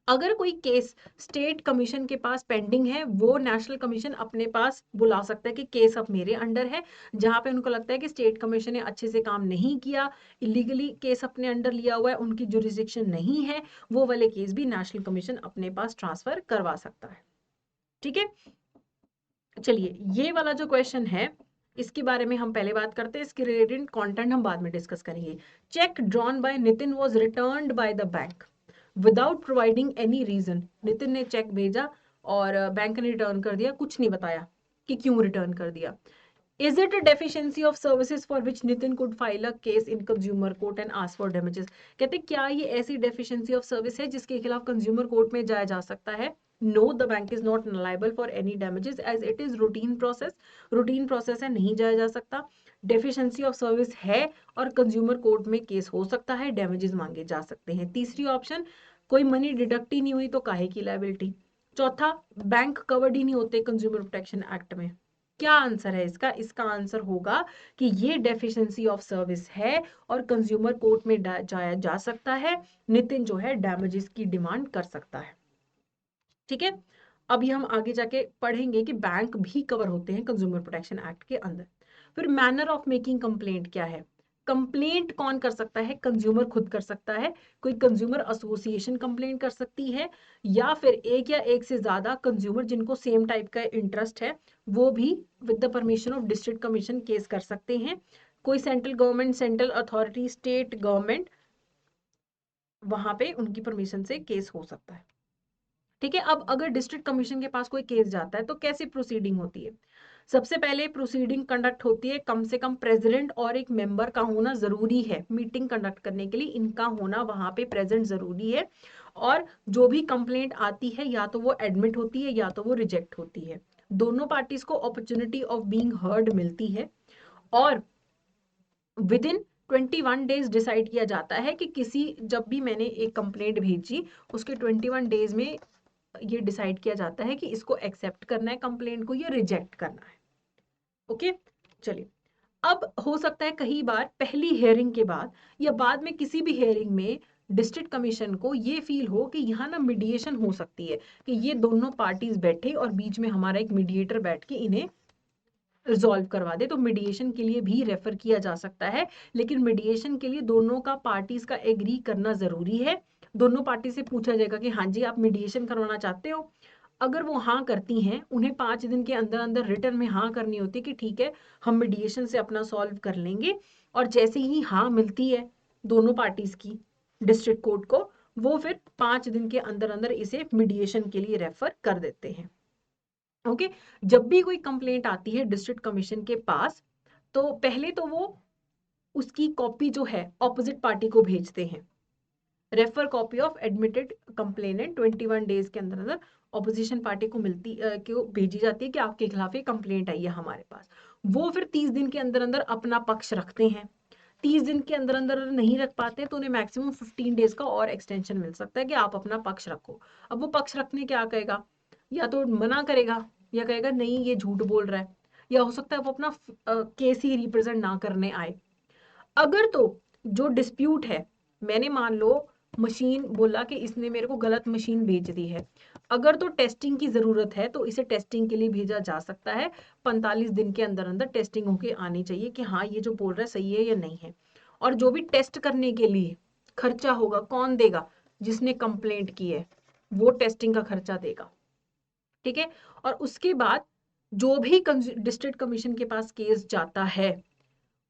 अगर कोई केस स्टेट कमीशन के पास पेंडिंग है वो नेशनल कमीशन अपने पास बुला सकता है कि केस अब मेरे अंडर है, जहां पे उनको लगता है कि स्टेट कमीशन ने अच्छे से काम नहीं किया, इलीगली केस अपने अंडर लिया हुआ है, उनकी जुरिस्डिक्शन नहीं है, वो वाले केस भी नेशनल कमीशन अपने पास ट्रांसफर करवा सकता है। ठीक है, चलिए ये वाला जो क्वेश्चन है इसके बारे में हम पहले बात करते हैं, इसके रिलेटेड कंटेंट हम बाद में डिस्कस करेंगे। Cheque drawn by Nitin was returned by the bank without providing any reason. Nitin ने चेक भेजा और बैंक ने रिटर्न कर दिया, कुछ नहीं बताया कि क्यों रिटर्न कर दिया। Is it a deficiency of services for which Nitin could file a case in consumer court and ask for damages? कहते क्या ये ऐसी deficiency of service है जिसके खिलाफ consumer court में जाया जा सकता है? No, the bank is not liable for any damages as it is routine process. Routine process है, नहीं जाया जा सकता। Deficiency of service है और consumer court में केस हो सकता है, damages मांगे जा सकते हैं। तीसरी ऑप्शन, कोई मनी डिडक्ट ही नहीं हुई तो काहे की लाइबिलिटी। चौथा, बैंक कवर्ड ही नहीं होते कंज्यूमर प्रोटेक्शन एक्ट में। क्या आंसर है इसका, इसका आंसर होगा कि ये डेफिशिएंसी ऑफ सर्विस है और कंज्यूमर कोर्ट में जाया जा सकता है। नितिन जो है डैमेजेस की डिमांड कर सकता है। ठीक है, अभी हम आगे जाके पढ़ेंगे कि बैंक भी कवर होते हैं कंज्यूमर प्रोटेक्शन एक्ट के अंदर। फिर मैनर ऑफ मेकिंग कंप्लेंट क्या है, कंप्लेंट कौन कर सकता है, कंज्यूमर खुद कर सकता है, कोई कंज्यूमर एसोसिएशन कंप्लेंट कर सकती है, या फिर एक या एक से ज्यादा कंज्यूमर जिनको सेम टाइप का इंटरेस्ट है वो भी with the permission of district commission case कर सकते हैं। कोई central government, central authority, state government, वहां पे उनकी परमिशन से केस हो सकता है। ठीक है, अब अगर डिस्ट्रिक्ट कमीशन के पास कोई केस जाता है तो कैसी प्रोसीडिंग होती है। सबसे पहले प्रोसीडिंग कंडक्ट होती है, कम से कम प्रेसिडेंट और एक मेंबर का होना जरूरी है मीटिंग कंडक्ट करने के लिए, इनका होना वहां पे प्रेजेंट जरूरी है। और जो भी कंप्लेंट आती है या तो वो एडमिट होती है या तो वो रिजेक्ट होती है। दोनों पार्टीज को अपॉर्चुनिटी ऑफ बीइंग हर्ड मिलती है और विद इन 21 डेज डिसाइड किया जाता है कि किसी, जब भी मैंने एक कंप्लेंट भेजी उसके 21 डेज में ये डिसाइड किया जाता है कि इसको एक्सेप्ट करना है कंप्लेंट को या रिजेक्ट करना है। ओके, चलिए। अब हो सकता है कई बार पहली हियरिंग के बाद या बाद में किसी भी हियरिंग में डिस्ट्रिक्ट कमीशन को ये फील हो कि यहाँ ना मीडिएशन हो सकती है, कि ये दोनों पार्टीज बैठे और बीच में हमारा एक मीडिएटर बैठ के इन्हें रिजॉल्व करवा दे, तो मीडिएशन के लिए भी रेफर किया जा सकता है। लेकिन मीडिएशन के लिए दोनों का पार्टीज का एग्री करना जरूरी है। दोनों पार्टी से पूछा जाएगा कि हाँ जी आप मीडिएशन करवाना चाहते हो। अगर वो हाँ करती हैं, उन्हें 5 दिन के अंदर अंदर रिटर्न में हाँ करनी होती है कि ठीक है हम मीडिएशन से अपना सॉल्व कर लेंगे। और जैसे ही हाँ मिलती है दोनों पार्टीज की डिस्ट्रिक्ट कोर्ट को, वो फिर 5 दिन के अंदर अंदर इसे मीडिएशन के लिए रेफर कर देते हैं। ओके, जब भी कोई कंप्लेंट आती है डिस्ट्रिक्ट कमीशन के पास, तो पहले तो वो उसकी कॉपी जो है ऑपोजिट पार्टी को भेजते हैं। Refer copy of admitted complainant 21 days के अंदर अंदर ऑपोजिशन पार्टी को क्यों भेजी जाती है कि आपके खिलाफ ये कंप्लेंट आई है हमारे पास। वो फिर 30 दिन के अंदर अंदर अपना पक्ष रखते हैं। 30 दिन के अंदर अंदर नहीं रख पाते तो उन्हें मैक्सिमम 15 डेज का और एक्सटेंशन मिल सकता है कि आप अपना पक्ष रखो। अब वो पक्ष रखने क्या कहेगा, या तो मना करेगा या कहेगा नहीं ये झूठ बोल रहा है, या हो सकता है वो अपना केस ही रिप्रेजेंट ना करने आए। अगर तो जो डिस्प्यूट है, मैंने मान लो मशीन बोला कि इसने मेरे को गलत मशीन भेज दी है, अगर तो टेस्टिंग की जरूरत है तो इसे टेस्टिंग के लिए भेजा जा सकता है। 45 दिन के अंदर अंदर टेस्टिंग होके आनी चाहिए कि हाँ ये जो बोल रहा है सही है या नहीं है। और जो भी टेस्ट करने के लिए खर्चा होगा कौन देगा, जिसने कंप्लेंट की है वो टेस्टिंग का खर्चा देगा। ठीक है, और उसके बाद जो भी डिस्ट्रिक्ट कमीशन के पास केस जाता है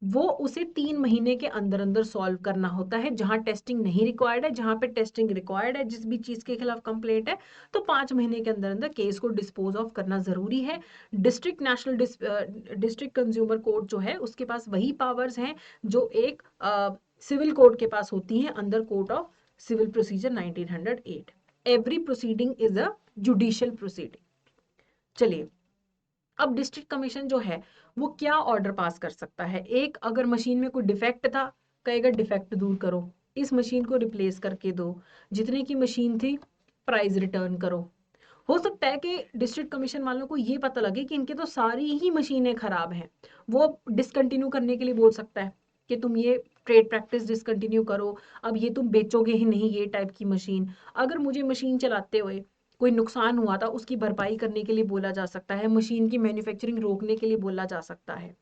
वो उसे 3 महीने के अंदर अंदर सॉल्व करना होता है। जहां टेस्टिंग नहीं रिक्वायर्ड है, जहां पे टेस्टिंग रिक्वायर्ड है, जिस भी चीज के खिलाफ कंप्लेंट है, तो 5 महीने के अंदर अंदर केस को डिस्पोज ऑफ करना जरूरी है। डिस्ट्रिक्ट कंज्यूमर कोर्ट जो है उसके पास वही पावर्स हैं जो एक सिविल कोर्ट के पास होती हैं under code of civil procedure 1908। Every proceeding is a judicial proceeding. चलिए, अब डिस्ट्रिक्ट कमीशन जो है वो क्या ऑर्डर पास कर सकता है। एक, अगर मशीन में कोई डिफेक्ट था, कहेगा डिफेक्ट दूर करो, इस मशीन को रिप्लेस करके दो, जितने की मशीन थी प्राइस रिटर्न करो। हो सकता है कि डिस्ट्रिक्ट कमीशन वालों को ये पता लगे कि इनके तो सारी ही मशीनें खराब हैं, वो डिसकंटिन्यू करने के लिए बोल सकता है कि तुम ये ट्रेड प्रैक्टिस डिसकंटिन्यू करो, अब ये तुम बेचोगे ही नहीं ये टाइप की मशीन। अगर मुझे मशीन चलाते हुए कोई नुकसान हुआ था उसकी भरपाई करने के लिए बोला जा सकता है, मशीन की मैन्युफैक्चरिंग रोकने के लिए बोला जा सकता है।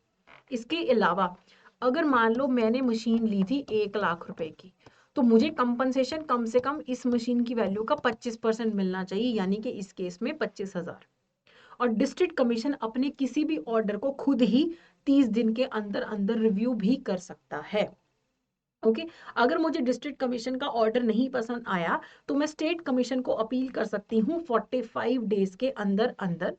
इसके अलावा अगर मान लो मैंने मशीन ली थी 1 लाख रुपए की, तो मुझे कंपनसेशन कम से कम इस मशीन की वैल्यू का 25% मिलना चाहिए, यानी कि इस केस में 25,000। और डिस्ट्रिक्ट कमीशन अपने किसी भी ऑर्डर को खुद ही 30 दिन के अंदर अंदर रिव्यू भी कर सकता है। ओके, अगर मुझे डिस्ट्रिक्ट कमीशन का ऑर्डर नहीं पसंद आया तो मैं स्टेट कमीशन को अपील कर सकती हूँ 45 डेज के अंदर अंदर।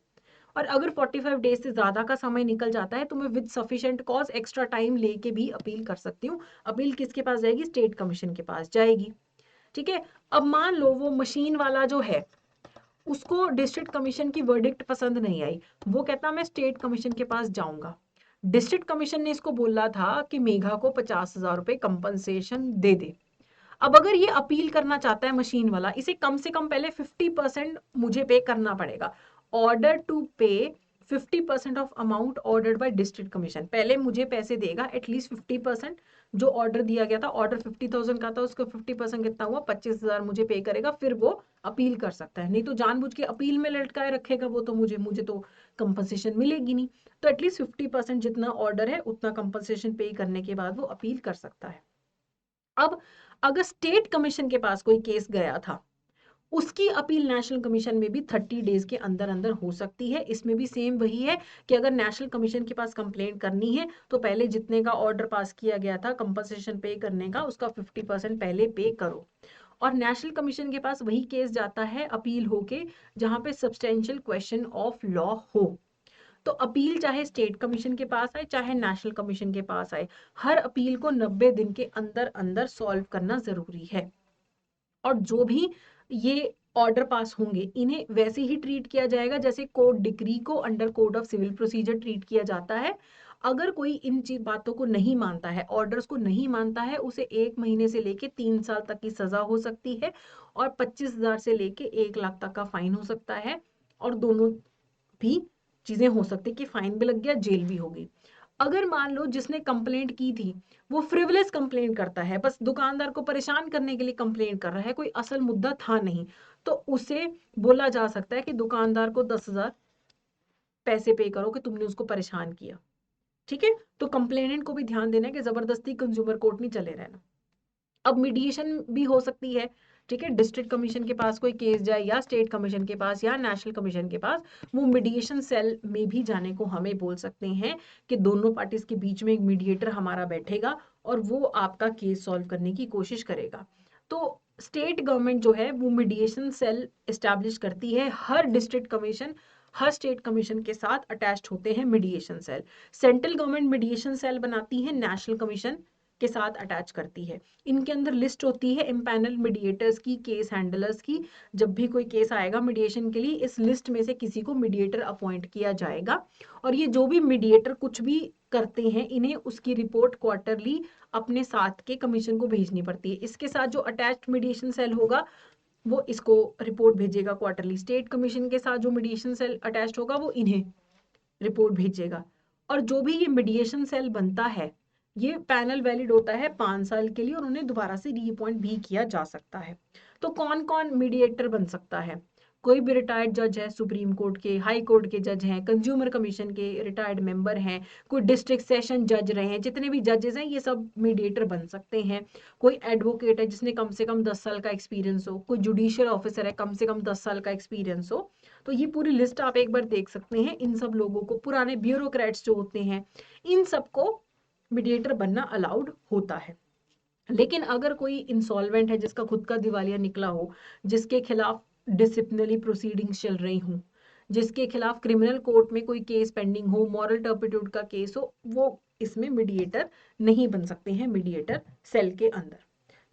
और अगर 45 डेज से ज्यादा का समय निकल जाता है तो मैं with sufficient cause extra time लेके भी अपील कर सकती हूँ। अपील किसके पास जाएगी, स्टेट कमीशन के पास जाएगी। ठीक है, अब मान लो वो मशीन वाला जो है उसको डिस्ट्रिक्ट कमीशन की वर्डिक्ट पसंद नहीं आई, वो कहता मैं स्टेट कमीशन के पास जाऊंगा। डिस्ट्रिक्ट कमीशन ने इसको बोला था कि मेघा को 50,000 रुपए कंपनसेशन दे दे। अब अगर ये अपील करना चाहता है मशीन वाला, इसे कम से कम पहले 50% मुझे पे करना पड़ेगा। ऑर्डर टू पे 50% of amount ordered bye district commission, पहले मुझे पैसे देगा एटलीस्ट 50%। जो ऑर्डर दिया गया था, ऑर्डर 50,000 का था, उसका 50% कितना हुआ, 25,000 मुझे पे करेगा, फिर वो अपील कर सकता है। नहीं तो जानबूझ के अपील में लटकाए रखेगा वो, तो मुझे तो कंपनसेशन मिलेगी नहीं। तो एटलीस्ट 50% जितना ऑर्डर है उतना कंपनसेशन पे करने के बाद वो अपील कर सकता है। अब अगर स्टेट कमीशन के पास कोई केस गया था, उसकी अपील नेशनल कमीशन में भी 30 डेज के अंदर अंदर हो सकती है। इसमें भी सेम वही है कि अगर नेशनल कमीशन के पास कंप्लेंट करनी है तो पहले जितने का ऑर्डर पास किया गया था कंपनसेशन पे करने का, उसका 50% पहले पे करो। और नेशनल कमीशन के पास वही केस जाता है अपील होके जहां पे सब्सटेंशियल क्वेश्चन ऑफ लॉ हो। तो अपील चाहे स्टेट कमीशन के पास आए चाहे नेशनल कमीशन के पास आए, हर अपील को 90 दिन के अंदर अंदर सॉल्व करना जरूरी है। और जो भी ये ऑर्डर पास होंगे इन्हें वैसे ही ट्रीट किया जाएगा जैसे कोर्ट डिक्री को under code of civil procedure treat किया जाता है। अगर कोई इन बातों को नहीं मानता है, ऑर्डर्स को नहीं मानता है, उसे 1 महीने से लेके 3 साल तक की सजा हो सकती है और 25,000 से लेके 1 लाख तक का फाइन हो सकता है। और दोनों भी चीजें हो सकती है कि फाइन भी लग गया, जेल भी हो गई। अगर मान लो जिसने कंप्लेंट की थी वो फ्रिवलेस कंप्लेंट करता है, बस दुकानदार को परेशान करने के लिए कंप्लेंट कर रहा है, कोई असल मुद्दा था नहीं, तो उसे बोला जा सकता है कि दुकानदार को 10,000 पैसे पे करो कि तुमने उसको परेशान किया। ठीक है, तो कंप्लेनेंट को भी ध्यान देना है कि जबरदस्ती कंज्यूमर कोर्ट नहीं चले रहना। अब मीडिएशन भी हो सकती है। ठीक है, डिस्ट्रिक्ट कमीशन के पास कोई केस जाए या स्टेट कमीशन के पास या नेशनल कमीशन के पास, वो मीडिएशन सेल में भी जाने को हमें बोल सकते हैं कि दोनों पार्टीज के बीच में एक मीडिएटर हमारा बैठेगा और वो आपका केस सॉल्व करने की कोशिश करेगा। तो स्टेट गवर्नमेंट जो है वो मीडिएशन सेल एस्टैब्लिश करती है। हर डिस्ट्रिक्ट कमीशन हर स्टेट कमीशन के साथ अटैच्ड होते हैं mediation cell. Central government mediation cell बनाती है, नेशनल कमीशन के साथ अटैच करती है। इनके अंदर लिस्ट होती है इम्पैनल मीडिएटर्स की, केस हैंडलर्स की। जब भी कोई केस आएगा मीडिएशन के लिए, इस लिस्ट में से किसी को मीडिएटर अपॉइंट किया जाएगा और ये जो भी मीडिएटर कुछ भी करते हैं इन्हें उसकी रिपोर्ट क्वार्टरली अपने साथ के कमीशन को भेजनी पड़ती है। इसके साथ जो अटैच्ड मीडिएशन सेल होगा वो इसको रिपोर्ट भेजेगा क्वार्टरली। स्टेट कमीशन के साथ जो मीडिएशन सेल अटैच्ड होगा वो इन्हें रिपोर्ट भेजेगा। और जो भी ये मीडिएशन सेल बनता है ये पैनल वैलिड होता है 5 साल के लिए और उन्हें दोबारा से रीअपॉइंट भी किया जा सकता है। तो कौन कौन मीडिएटर बन सकता है? कोई भी रिटायर्ड जज है, सुप्रीम कोर्ट के, हाई कोर्ट के जज हैं, कंज्यूमर कमीशन के रिटायर्ड मेंबर हैं, कोई डिस्ट्रिक्ट सेशन जज रहे हैं, जितने भी जजेस हैं ये सब मीडिएटर बन सकते हैं। कोई एडवोकेट है जिसने कम से कम 10 साल का एक्सपीरियंस हो, कोई जुडिशियल ऑफिसर है कम से कम 10 साल का एक्सपीरियंस हो। तो ये पूरी लिस्ट आप एक बार देख सकते हैं। इन सब लोगों को, पुराने ब्यूरोक्रेट्स जो होते हैं, इन सबको मीडिएटर बनना अलाउड होता है। लेकिन अगर कोई इंसॉल्वेंट है, जिसका खुद का दिवालिया निकला हो, जिसके खिलाफ डिसिप्लिनरी प्रोसीडिंग्स चल रही हों, जिसके खिलाफ क्रिमिनल कोर्ट में कोई केस पेंडिंग हो, मॉरल टर्पिट्यूड का केस हो, वो इसमें मीडिएटर नहीं बन सकते हैं मीडिएटर सेल के अंदर।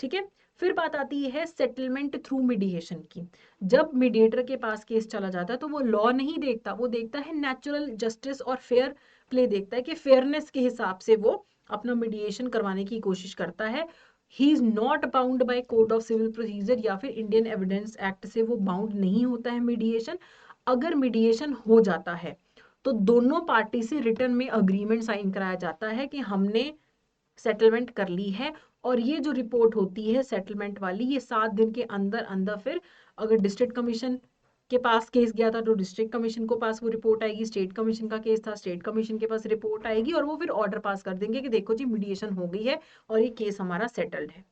ठीक है, फिर बात आती है सेटलमेंट थ्रू मीडिएशन की। जब मीडिएटर के पास केस चला जाता है तो वो लॉ नहीं देखता, वो देखता है नेचुरल जस्टिस और फेयर प्ले देखता है कि फेयरनेस के हिसाब से वो अपना मीडिएशन करवाने की कोशिश करता है। He is not bound by code of civil procedure या फिर इंडियन एविडेंस एक्ट से वो बाउंड नहीं होता है मीडिएशन। अगर मीडिएशन हो जाता है तो दोनों पार्टी से रिटर्न में अग्रीमेंट साइन कराया जाता है कि हमने सेटलमेंट कर ली है। और ये जो रिपोर्ट होती है सेटलमेंट वाली, ये 7 दिन के अंदर अंदर फिर अगर डिस्ट्रिक्ट कमीशन के पास केस गया था तो डिस्ट्रिक्ट कमीशन को पास वो रिपोर्ट आएगी, स्टेट कमीशन का केस था स्टेट कमीशन के पास रिपोर्ट आएगी और वो फिर ऑर्डर पास कर देंगे कि देखो जी मीडिएशन हो गई है और ये केस हमारा सेटल्ड है।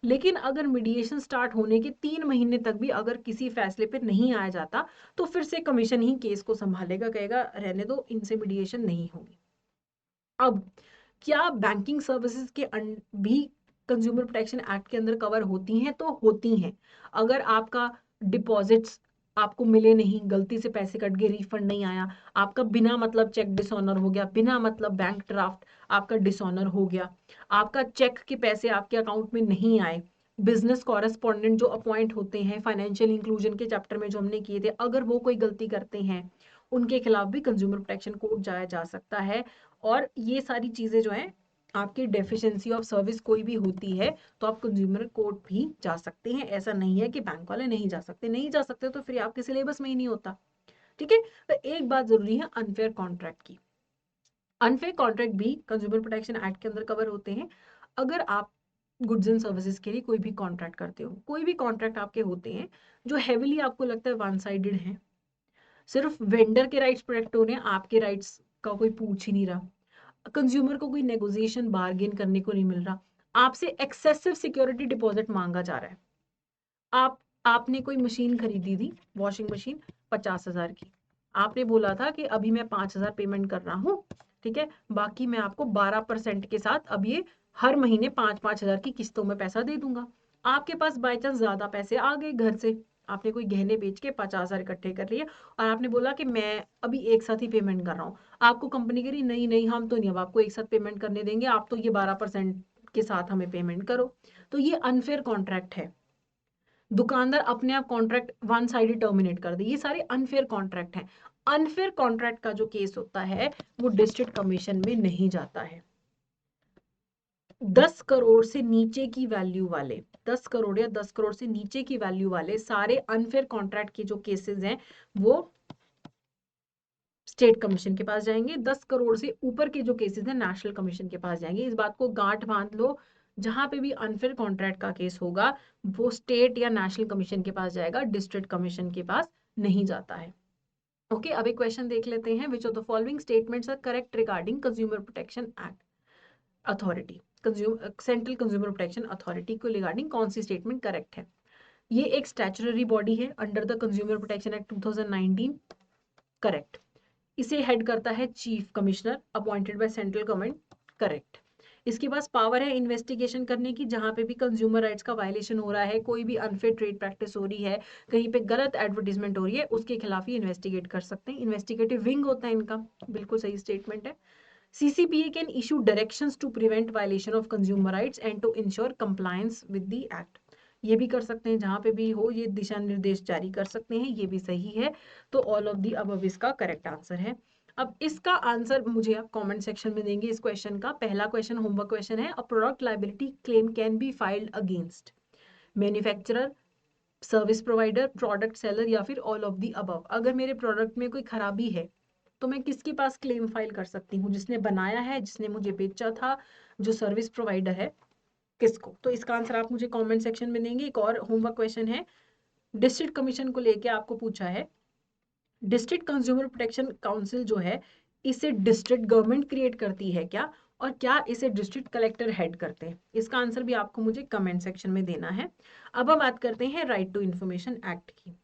लेकिन अगर मीडिएशन स्टार्ट होने के 3 महीने तक भी अगर किसी फैसले पर नहीं आया जाता तो फिर से कमीशन ही केस को संभालेगा, कहेगा रहने दो, इनसे मीडिएशन नहीं होगी। अब क्या बैंकिंग सर्विसेज के भी कंज्यूमर प्रोटेक्शन एक्ट के अंदर कवर होती हैं? तो होती हैं। अगर आपका डिपॉजिट्स आपको मिले नहीं, गलती से पैसे कट गए, रिफंड नहीं आया, आपका बिना मतलब चेक डिसऑनर हो गया, बिना मतलब बैंक ड्राफ्ट आपका डिसऑनर हो गया, आपका चेक के पैसे आपके अकाउंट में नहीं आए, बिजनेस कॉरेस्पॉन्डेंट जो अपॉइंट होते हैं फाइनेंशियल इंक्लूजन के चैप्टर में जो हमने किए थे, अगर वो कोई गलती करते हैं उनके खिलाफ भी कंज्यूमर प्रोटेक्शन कोर्ट जाया जा सकता है। और ये सारी चीजें जो हैं, आपकी डेफिशिएंसी ऑफ सर्विस कोई भी होती है तो आप कंज्यूमर कोर्ट भी जा सकते हैं। ऐसा नहीं है कि बैंक वाले नहीं जा सकते, नहीं जा सकते तो फिर आपके सिलेबस में ही नहीं होता। ठीक है, तो एक बात जरूरी है अनफेयर कॉन्ट्रैक्ट की। अनफेयर कॉन्ट्रैक्ट भी कंज्यूमर प्रोटेक्शन एक्ट के अंदर कवर होते हैं। अगर आप गुड्स एंड सर्विसेज के लिए कोई भी कॉन्ट्रैक्ट करते हो, कोई भी कॉन्ट्रैक्ट आपके होते हैं जो हेविली आपको लगता है वन साइडेड है, सिर्फ वेंडर के राइट्स प्रोटेक्ट हो रहे हैं, आपके राइट्स का कोई पूछ ही नहीं रहा, कंज्यूमर को कोई नेगोशिएशन बार्गेन करने को नहीं मिल रहा, आपसे एक्सेसिव सिक्योरिटी डिपॉजिट मांगा जा रहा है। आपने कोई मशीन खरीदी थी, वॉशिंग मशीन 50,000 की, आपने बोला था कि अभी मैं 5,000 पेमेंट कर रहा हूँ, ठीक है, बाकी मैं आपको 12% के साथ अब ये हर महीने 5,000 की किस्तों में पैसा दे दूंगा। आपके पास बाई चांस ज्यादा पैसे आ गए घर से, आपने कोई गहने बेच के 50,000 इकट्ठे कर लिए और आपने बोला कि मैं अभी एक साथ ही पेमेंट कर रहा हूँ। आपको कंपनी कह रही नहीं नहीं, हम तो नहीं अब आपको एक साथ पेमेंट करने देंगे, आप तो ये 12% के साथ हमें पेमेंट करो। तो ये अनफेयर कॉन्ट्रैक्ट है। दुकानदार अपने आप कॉन्ट्रैक्ट वन साइडेड टर्मिनेट कर दे, ये सारे अनफेयर कॉन्ट्रैक्ट हैं। अनफेयर कॉन्ट्रैक्ट का जो केस होता है वो डिस्ट्रिक्ट कमीशन में नहीं जाता है। 10 करोड़ से नीचे की वैल्यू वाले, 10 करोड़ या 10 करोड़ से नीचे की वैल्यू वाले सारे अनफेयर कॉन्ट्रैक्ट के जो केसेस हैं वो स्टेट कमीशन के पास जाएंगे। 10 करोड़ से ऊपर के जो केसेस हैं नेशनल कमीशन के पास जाएंगे। इस बात को गांठ बांध लो, जहां पे भी अनफेयर कॉन्ट्रैक्ट का केस होगा वो स्टेट या नेशनल कमीशन के पास जाएगा, डिस्ट्रिक्ट कमीशन के पास नहीं जाता है। ओके, अब एक क्वेश्चन देख लेते हैं। Which of the following statements are correct regarding consumer protection act authority, central consumer protection authority को रिगार्डिंग कौन सी स्टेटमेंट करेक्ट है? ये एक स्टैच्यूटरी बॉडी है under the consumer protection act 2019, correct. इसे हेड करता है chief commissioner appointed by central government, correct. इसके पास पावर है इन्वेस्टिगेशन करने की, जहां पे भी कंज्यूमर राइट्स का वायलेशन हो रहा है, कोई भी अनफेयर ट्रेड प्रैक्टिस हो रही है, कहीं पे गलत एडवर्टीजमेंट हो रही है, उसके खिलाफ ही इन्वेस्टिगेट कर सकते हैं। इन्वेस्टिगेटिव विंग होता है इनका, बिल्कुल सही स्टेटमेंट है। CCPA can issue directions to prevent violation of consumer rights and to ensure compliance with the act. ये भी कर सकते हैं, जहां पे भी हो ये दिशा निर्देश जारी कर सकते हैं, ये भी सही है। तो ऑल ऑफ दी अबव इसका करेक्ट आंसर है। अब इसका आंसर मुझे आप कमेंट सेक्शन में देंगे इस क्वेश्चन का। पहला क्वेश्चन होमवर्क क्वेश्चन है, a product liability claim can be filed against manufacturer, service provider, product seller या फिर ऑल ऑफ दी अबव। अगर मेरे प्रोडक्ट में कोई खराबी है तो मैं किसके पास क्लेम फाइल कर सकती हूँ? जिसने बनाया है, जिसने मुझे बेचा था, जो सर्विस प्रोवाइडर है, किसको? तो इसका आंसर आप मुझे कमेंट सेक्शन में देंगे। एक और होमवर्क क्वेश्चन है, डिस्ट्रिक्ट कमीशन को लेके आपको पूछा है, डिस्ट्रिक्ट कंज्यूमर प्रोटेक्शन काउंसिल जो है इसे डिस्ट्रिक्ट गवर्नमेंट क्रिएट करती है क्या, और क्या इसे डिस्ट्रिक्ट कलेक्टर हेड करते हैं? इसका आंसर भी आपको मुझे कमेंट सेक्शन में देना है। अब हम बात करते हैं राइट टू इंफॉर्मेशन एक्ट की।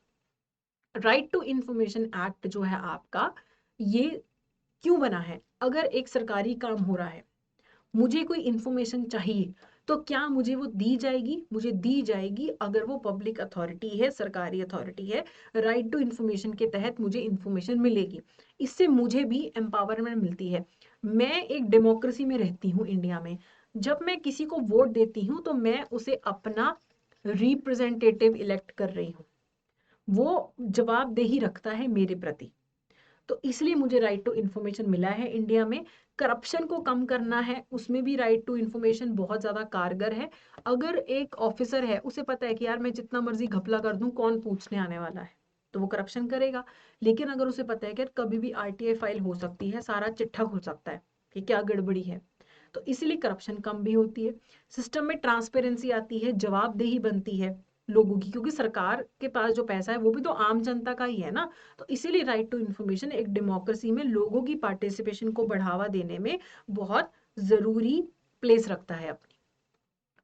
राइट टू इंफॉर्मेशन एक्ट जो है आपका, ये क्यों बना है? अगर एक सरकारी काम हो रहा है, मुझे कोई इंफॉर्मेशन चाहिए, तो क्या मुझे वो दी जाएगी? मुझे दी जाएगी अगर वो पब्लिक अथॉरिटी है, सरकारी अथॉरिटी है। राइट टू इंफॉर्मेशन के तहत मुझे इंफॉर्मेशन मिलेगी, इससे मुझे भी एम्पावरमेंट मिलती है। मैं एक डेमोक्रेसी में रहती हूँ इंडिया में, जब मैं किसी को वोट देती हूँ तो मैं उसे अपना रिप्रेजेंटेटिव इलेक्ट कर रही हूँ, वो जवाबदेही रखता है मेरे प्रति। तो इसलिए मुझे राइट टू इन्फॉर्मेशन मिला है। इंडिया में करप्शन को कम करना है, उसमें भी राइट टू इन्फॉर्मेशन बहुत ज्यादा कारगर है। अगर एक ऑफिसर है, उसे पता है कि यार मैं जितना मर्जी घपला कर दूं, कौन पूछने आने वाला है, तो वो करप्शन करेगा। लेकिन अगर उसे पता है कि कभी भी RTI फाइल हो सकती है, सारा चिट्ठा खुल सकता है कि क्या गड़बड़ी है, तो इसीलिए करप्शन कम भी होती है। सिस्टम में ट्रांसपेरेंसी आती है, जवाबदेही बनती है लोगों की, क्योंकि सरकार के पास जो पैसा है वो भी तो आम जनता का ही है ना। तो इसीलिए राइट टू इंफॉर्मेशन एक डेमोक्रेसी में लोगों की पार्टिसिपेशन को बढ़ावा देने में बहुत जरूरी प्लेस रखता है अपनी।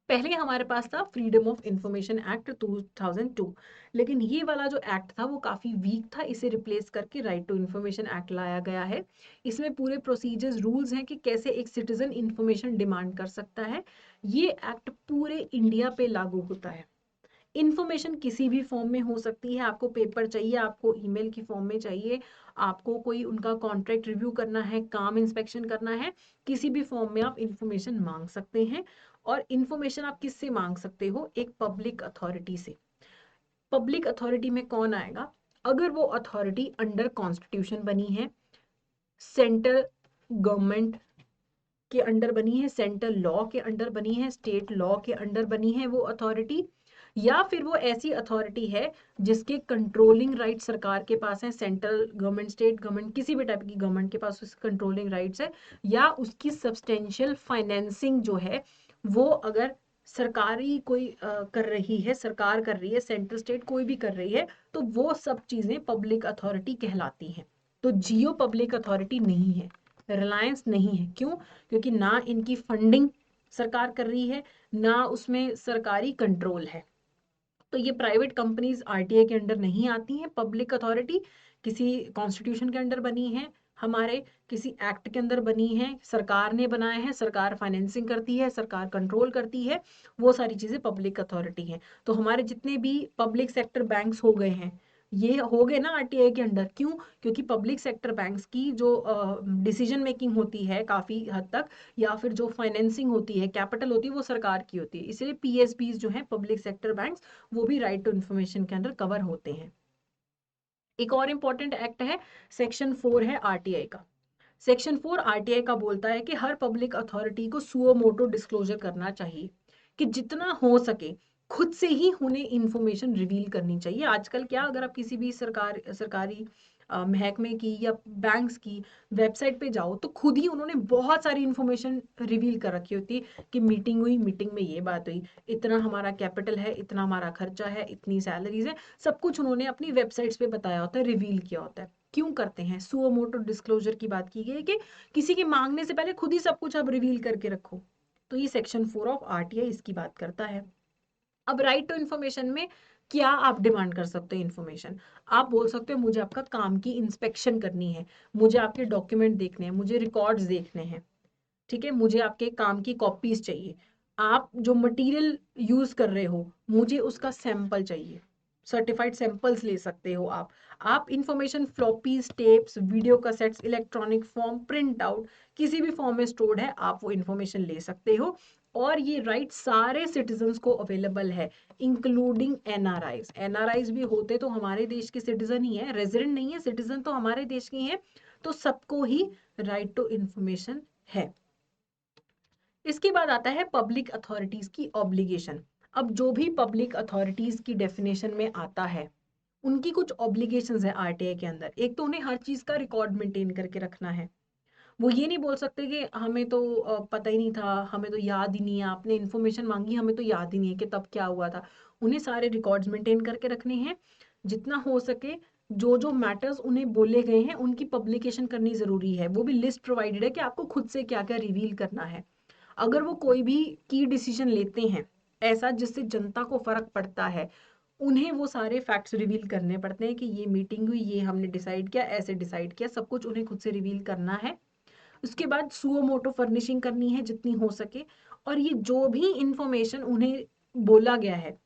पहले हमारे पास था फ्रीडम ऑफ इंफॉर्मेशन एक्ट 2002, लेकिन ये वाला जो एक्ट था वो काफी वीक था, इसे रिप्लेस करके राइट टू इंफॉर्मेशन एक्ट लाया गया है। इसमें पूरे प्रोसीजर्स, रूल्स हैं कि कैसे एक सिटीजन इंफॉर्मेशन डिमांड कर सकता है। ये एक्ट पूरे इंडिया पे लागू होता है। इन्फॉर्मेशन किसी भी फॉर्म में हो सकती है, आपको पेपर चाहिए, आपको ईमेल की फॉर्म में चाहिए, आपको कोई उनका कॉन्ट्रैक्ट रिव्यू करना है, काम इंस्पेक्शन करना है, किसी भी फॉर्म में आप इन्फॉर्मेशन मांग सकते हैं। और इन्फॉर्मेशन आप किससे मांग सकते हो? एक पब्लिक अथॉरिटी से। पब्लिक अथॉरिटी में कौन आएगा? अगर वो अथॉरिटी अंडर कॉन्स्टिट्यूशन बनी है, सेंट्रल गवर्नमेंट के अंडर बनी है, सेंट्रल लॉ के अंडर बनी है, स्टेट लॉ के अंडर बनी है वो अथॉरिटी, या फिर वो ऐसी अथॉरिटी है जिसके कंट्रोलिंग राइट सरकार के पास है, सेंट्रल गवर्नमेंट, स्टेट गवर्नमेंट, किसी भी टाइप की गवर्नमेंट के पास उसकी कंट्रोलिंग राइट्स है, या उसकी सब्सटेंशियल फाइनेंसिंग जो है वो अगर सरकारी कोई कर रही है, सरकार कर रही है, सेंट्रल स्टेट कोई भी कर रही है, तो वो सब चीजें पब्लिक अथॉरिटी कहलाती हैं। तो जियो पब्लिक अथॉरिटी नहीं है, रिलायंस नहीं है। क्यों? क्योंकि ना इनकी फंडिंग सरकार कर रही है, ना उसमें सरकारी कंट्रोल है। तो ये प्राइवेट कंपनीज RTI के अंडर नहीं आती हैं। पब्लिक अथॉरिटी किसी कॉन्स्टिट्यूशन के अंडर बनी है, हमारे किसी एक्ट के अंदर बनी है, सरकार ने बनाया है, सरकार फाइनेंसिंग करती है, सरकार कंट्रोल करती है, वो सारी चीजें पब्लिक अथॉरिटी हैं। तो हमारे जितने भी पब्लिक सेक्टर बैंक्स हो गए हैं, ये हो गए ना आरटीआई के अंडर। क्यों? क्योंकि पब्लिक सेक्टर बैंक्स की जो डिसीजन मेकिंग होती है काफी हद तक, या फिर जो फाइनेंसिंग होती है, कैपिटल होती है, वो सरकार की होती है। इसलिए पीएसबीज जो है, पब्लिक सेक्टर बैंक्स, वो भी राइट टू इन्फॉर्मेशन के अंदर कवर होते हैं। एक और इम्पॉर्टेंट एक्ट है, सेक्शन 4 है आरटीआई का। सेक्शन 4 आरटीआई का बोलता है कि हर पब्लिक अथॉरिटी को सुओ मोटो डिस्क्लोजर करना चाहिए, कि जितना हो सके खुद से ही उन्हें इंफॉर्मेशन रिवील करनी चाहिए। आजकल क्या, अगर आप किसी भी सरकारी महकमे की या बैंक्स की वेबसाइट पे जाओ तो खुद ही उन्होंने बहुत सारी इंफॉर्मेशन रिवील कर रखी होती है कि मीटिंग हुई, मीटिंग में ये बात हुई, इतना हमारा कैपिटल है, इतना हमारा खर्चा है, इतनी सैलरीज है, सब कुछ उन्होंने अपनी वेबसाइट्स पे बताया होता है, रिवील किया होता है। क्यों करते हैं? सुओ मोटो डिस्क्लोजर की बात की गई है कि किसी के मांगने से पहले खुद ही सब कुछ आप रिवील करके रखो। तो ये सेक्शन 4 ऑफ आरटीआई इसकी बात करता है। अब राइट टू इन्फॉर्मेशन में क्या आप डिमांड कर सकते हैं इन्फॉर्मेशन? आप बोल सकते हो मुझे आपका काम की इंस्पेक्शन करनी है, मुझे आपके डॉक्यूमेंट देखने हैं, मुझे रिकॉर्ड्स देखने हैं, ठीक है, मुझे आपके काम की कॉपीज चाहिए, आप जो मटेरियल यूज कर रहे हो मुझे उसका सैंपल चाहिए, सर्टिफाइड सैंपल्स ले सकते हो आप information floppies, tapes, video cassettes, electronic form, print out, किसी भी फॉर्म में स्टोर्ड है, आप वो इंफॉर्मेशन ले सकते हो। और ये राइट सारे सिटीजन्स को अवेलेबल है, इंक्लूडिंग एनआरआईज। एनआरआईज भी होते तो हमारे देश के सिटीजन ही है, रेजिडेंट नहीं है, सिटीजन तो हमारे देश के हैं, तो सबको ही राइट टू इंफॉर्मेशन है। इसके बाद आता है पब्लिक अथॉरिटीज की ऑब्लिगेशन। अब जो भी पब्लिक अथॉरिटीज की डेफिनेशन में आता है, उनकी कुछ ऑब्लिगेशंस है आरटीआई के अंदर। एक तो उन्हें हर चीज का रिकॉर्ड मेंटेन करके रखना है। वो ये नहीं बोल सकते कि हमें तो पता ही नहीं था, हमें तो याद ही नहीं है, आपने इन्फॉर्मेशन मांगी, हमें तो याद ही नहीं है कि तब क्या हुआ था। उन्हें सारे रिकॉर्ड्स मेंटेन करके रखने हैं। जितना हो सके जो जो मैटर्स उन्हें बोले गए हैं उनकी पब्लिकेशन करनी जरूरी है। वो भी लिस्ट प्रोवाइडेड है कि आपको खुद से क्या क्या रिवील करना है। अगर वो कोई भी की डिसीजन लेते हैं ऐसा जिससे जनता को फर्क पड़ता है, उन्हें वो सारे फैक्ट्स रिवील करने पड़ते हैं कि ये मीटिंग हुई, ये हमने डिसाइड किया, ऐसे डिसाइड किया, सब कुछ उन्हें खुद से रिवील करना है। उसके बाद सुओ मोटो फर्निशिंग करनी है जितनी हो सके। और ये जो भी इंफॉर्मेशन उन्हें बोला गया है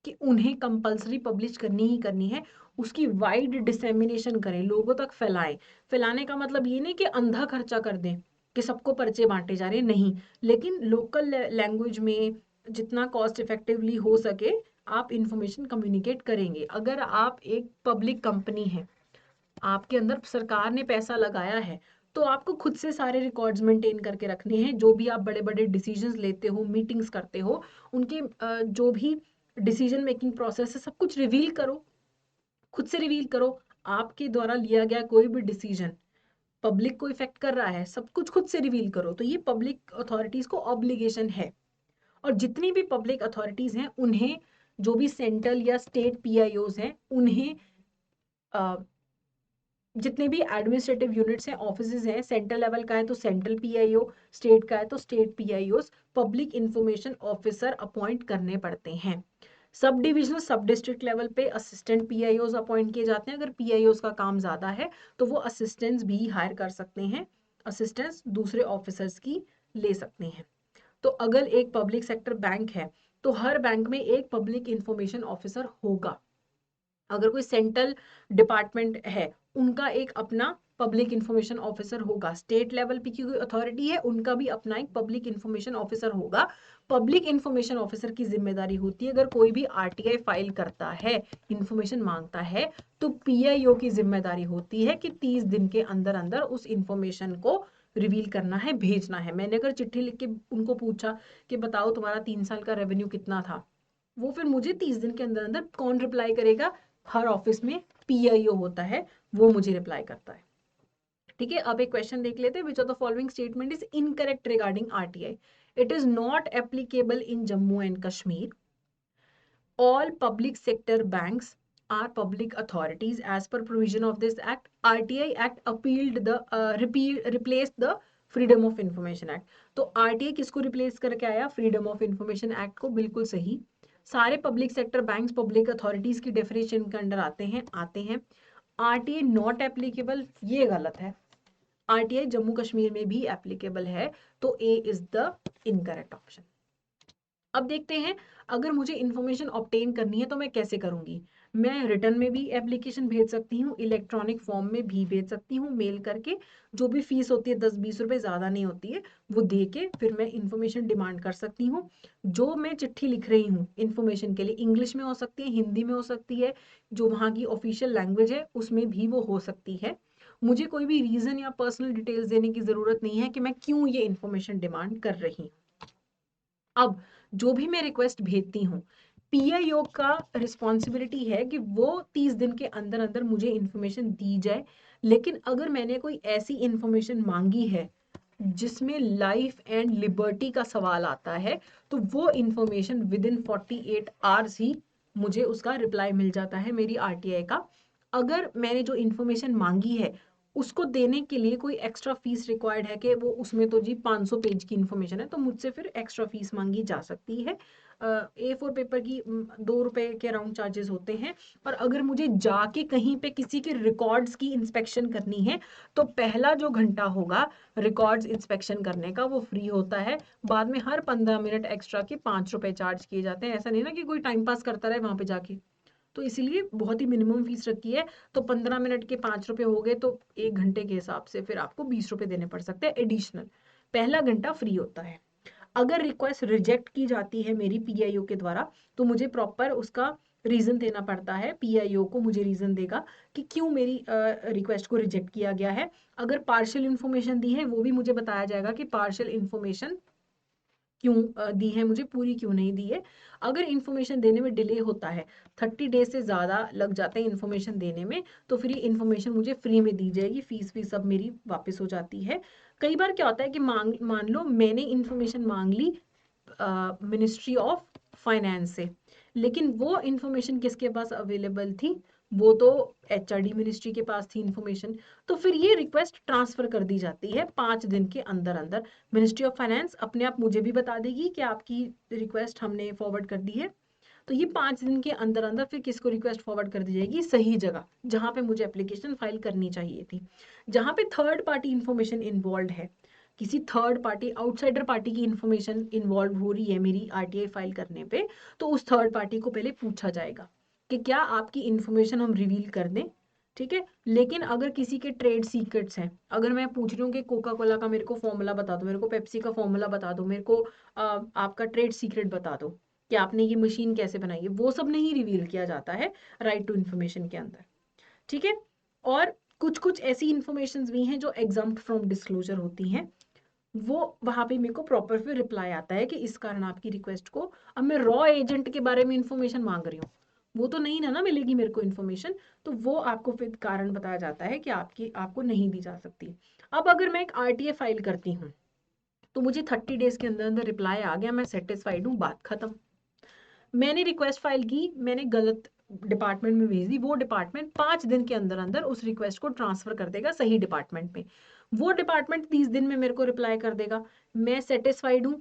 कि उन्हें कंपल्सरी पब्लिश करनी ही करनी है, उसकी वाइड डिसेमिनेशन करें, लोगों तक फैलाएं। फैलाने का मतलब ये नहीं कि अंधा खर्चा कर दें कि सबको पर्चे बांटे जा रहे हैं, नहीं, लेकिन लोकल लैंग्वेज में जितना कॉस्ट इफेक्टिवली हो सके आप इंफॉर्मेशन कम्युनिकेट करेंगे। अगर आप एक पब्लिक कंपनी है, आपके अंदर सरकार ने पैसा लगाया है, तो आपको खुद से सारे रिकॉर्ड्स मेंटेन करके रखने हैं। जो भी आप बड़े बड़े डिसीजंस लेते हो, मीटिंग्स करते हो, उनके जो भी डिसीजन मेकिंग प्रोसेस है सब कुछ रिवील करो, खुद से रिवील करो। आपके द्वारा लिया गया कोई भी डिसीजन पब्लिक को इफेक्ट कर रहा है, सब कुछ खुद से रिवील करो। तो ये पब्लिक अथॉरिटीज को ऑब्लिगेशन है। और जितनी भी पब्लिक अथॉरिटीज हैं उन्हें, जो भी सेंट्रल या स्टेट पीआईओज हैं, उन्हें जितने भी एडमिनिस्ट्रेटिव यूनिट्स हैं, ऑफिसेज हैं, सेंट्रल लेवल का है तो सेंट्रल पीआईओ, स्टेट का है तो state PIO, public information officer appoint करने पड़ते हैं। Sub divisional, sub district level पे असिस्टेंट पीआईओज अपॉइंट किए जाते हैं। अगर पीआईओज का काम ज्यादा है तो वो असिस्टेंट्स भी हायर कर सकते हैं, असिस्टेंट्स दूसरे ऑफिसर्स की ले सकते हैं। तो अगर एक पब्लिक सेक्टर बैंक है तो हर बैंक में एक पब्लिक इंफॉर्मेशन ऑफिसर होगा। अगर कोई सेंट्रल डिपार्टमेंट है, उनका एक अपना पब्लिक इंफॉर्मेशन ऑफिसर होगा। स्टेट लेवल पे की कोई अथॉरिटी है, उनका भी अपना एक पब्लिक इंफॉर्मेशन ऑफिसर होगा। पब्लिक इंफॉर्मेशन ऑफिसर की जिम्मेदारी होती है, अगर कोई भी आरटीआई फाइल करता है, इंफॉर्मेशन मांगता है, तो पीआईओ की जिम्मेदारी होती है कि 30 दिन के अंदर अंदर उस इंफॉर्मेशन को रिवील करना है, भेजना है। मैंने अगर चिट्ठी लिख के उनको पूछा कि बताओ तुम्हारा 3 साल का रेवेन्यू कितना था, वो फिर मुझे 30 दिन के अंदर अंदर कौन रिप्लाई करेगा? हर ऑफिस में पीआईओ होता है, वो मुझे रिप्लाई करता है। ठीक है, अब एक क्वेश्चन देख लेते हैं। Which of the following statement is incorrect regarding RTI? It is not applicable in Jammu and Kashmir. All public sector banks are public authorities as per provision of this act. RTI Act replaced the Freedom of Information Act. तो RTI किसको replace करके आया? Freedom of information act को। बिल्कुल सही। सारे public sector banks public authorities की definition के अंडर आते हैं। RTI नॉट एप्लीकेबल, ये गलत है। RTI जम्मू कश्मीर में भी एप्लीकेबल है, तो ए इज द इनकरेक्ट ऑप्शन। अब देखते हैं अगर मुझे इन्फॉर्मेशन ऑब्टेन करनी है तो मैं कैसे करूंगी। मैं रिटर्न में भी एप्लीकेशन भेज सकती हूँ, इलेक्ट्रॉनिक फॉर्म में भी भेज सकती हूँ, मेल करके। जो भी फीस होती है 10-20 रुपए, ज़्यादा नहीं होती है, वो दे के फिर मैं इन्फॉर्मेशन डिमांड कर सकती हूँ। जो मैं चिट्ठी लिख रही हूँ इन्फॉर्मेशन के लिए, इंग्लिश में हो सकती है, हिंदी में हो सकती है, जो वहाँ की ऑफिशियल लैंग्वेज है उसमें भी वो हो सकती है। मुझे कोई भी रीज़न या पर्सनल डिटेल्स देने की ज़रूरत नहीं है कि मैं क्यों ये इन्फॉर्मेशन डिमांड कर रही हूँ। अब जो भी मैं रिक्वेस्ट भेजती हूँ, पीआईओ का रिस्पॉन्सिबिलिटी है कि वो 30 दिन के अंदर अंदर मुझे इन्फॉर्मेशन दी जाए। लेकिन अगर मैंने कोई ऐसी इन्फॉर्मेशन मांगी है जिसमें लाइफ एंड लिबर्टी का सवाल आता है, तो वो इन्फॉर्मेशन विद इन 48 आवर्स ही मुझे उसका रिप्लाई मिल जाता है मेरी आरटीआई का। अगर मैंने जो इन्फॉर्मेशन मांगी है उसको देने के लिए कोई एक्स्ट्रा फीस रिक्वायर्ड है कि वो उसमें तो जी 500 पेज की इन्फॉर्मेशन है, तो मुझसे फिर एक्स्ट्रा फीस मांगी जा सकती है। A4 पेपर की 2 रुपए के अराउंड चार्जेस होते हैं। और अगर मुझे जाके कहीं पे किसी के रिकॉर्ड्स की इंस्पेक्शन करनी है तो पहला जो घंटा होगा रिकॉर्ड्स इंस्पेक्शन करने का वो फ्री होता है। बाद में हर 15 मिनट एक्स्ट्रा के 5 रुपए चार्ज किए जाते हैं। ऐसा नहीं ना कि कोई टाइम पास करता रहे वहां पे जाके, तो इसीलिए बहुत ही मिनिमम फीस रखी है। तो 15 मिनट के 5 रुपए हो गए, तो 1 घंटे के हिसाब से फिर आपको 20 रुपए देने पड़ सकते हैं एडिशनल। पहला घंटा फ्री होता है। अगर रिक्वेस्ट रिजेक्ट की जाती है मेरी पीआईओ के द्वारा, तो मुझे प्रॉपर उसका रीजन देना पड़ता है। पीआईओ को मुझे रीजन देगा कि क्यों मेरी रिक्वेस्ट को रिजेक्ट किया गया है। अगर पार्शियल इन्फॉर्मेशन दी है वो भी मुझे बताया जाएगा कि पार्शियल इन्फॉर्मेशन क्यों दी है, मुझे पूरी क्यों नहीं दी है। अगर इन्फॉर्मेशन देने में डिले होता है, 30 डेज से ज़्यादा लग जाते हैं इन्फॉर्मेशन देने में, तो फिर ये इन्फॉर्मेशन मुझे फ्री में दी जाएगी, फीस भी सब मेरी वापस हो जाती है। कई बार क्या होता है कि मान लो मैंने इन्फॉर्मेशन मांग ली मिनिस्ट्री ऑफ फाइनेंस से, लेकिन वो इन्फॉर्मेशन किसके पास अवेलेबल थी, वो तो एचआरडी मिनिस्ट्री के पास थी इन्फॉर्मेशन। तो फिर ये रिक्वेस्ट ट्रांसफर कर दी जाती है 5 दिन के अंदर अंदर। मिनिस्ट्री ऑफ फाइनेंस अपने आप मुझे भी बता देगी कि आपकी रिक्वेस्ट हमने फॉरवर्ड कर दी है। तो ये 5 दिन के अंदर अंदर फिर किसको रिक्वेस्ट फॉरवर्ड कर दी जाएगी, सही जगह जहां पे मुझे एप्लीकेशन फाइल करनी चाहिए थी। जहां पे थर्ड पार्टी इंफॉर्मेशन इन्वॉल्व है, किसी थर्ड पार्टी आउटसाइडर पार्टी की इंफॉर्मेशन इन्वॉल्व हो रही है मेरी आरटीआई फाइल करने पे, तो उस थर्ड पार्टी को पहले पूछा जाएगा कि क्या आपकी इंफॉर्मेशन हम रिवील कर दें। ठीक है। लेकिन अगर किसी के ट्रेड सीक्रेट्स हैं, अगर मैं पूछ रही हूँ कि कोका कोला का मेरे को फॉर्मूला बता दो, मेरे को पेप्सी का फॉर्मूला बता दो, मेरे को आपका ट्रेड सीक्रेट बता दो कि आपने ये मशीन कैसे बनाई है, वो सब नहीं रिवील किया जाता है राइट टू इन्फॉर्मेशन के अंदर। ठीक है। और कुछ कुछ ऐसी इंफॉर्मेशन भी हैं जो एग्जाम्प्ट फ्रॉम डिस्क्लोजर होती हैं, वो वहां पे मेरे को प्रॉपर फिर रिप्लाई आता है कि इस कारण आपकी रिक्वेस्ट को, अब मैं रॉ एजेंट के बारे में इंफॉर्मेशन मांग रही हूँ, वो तो नहीं ना मिलेगी मेरे को इन्फॉर्मेशन, तो वो आपको फिर कारण बताया जाता है कि आपको नहीं दी जा सकती। अब अगर मैं एक आरटीए फाइल करती हूँ तो मुझे 30 डेज के अंदर अंदर रिप्लाई आ गया, मैं सेटिस्फाइड हूँ, बात खत्म। मैंने रिक्वेस्ट फाइल की, मैंने गलत डिपार्टमेंट में भेज दी, वो डिपार्टमेंट 5 दिन के अंदर अंदर उस रिक्वेस्ट को ट्रांसफर कर देगा सही डिपार्टमेंट में। वो डिपार्टमेंट 30 दिन में मेरे को रिप्लाई कर देगा, मैं सेटिस्फाइड हूँ,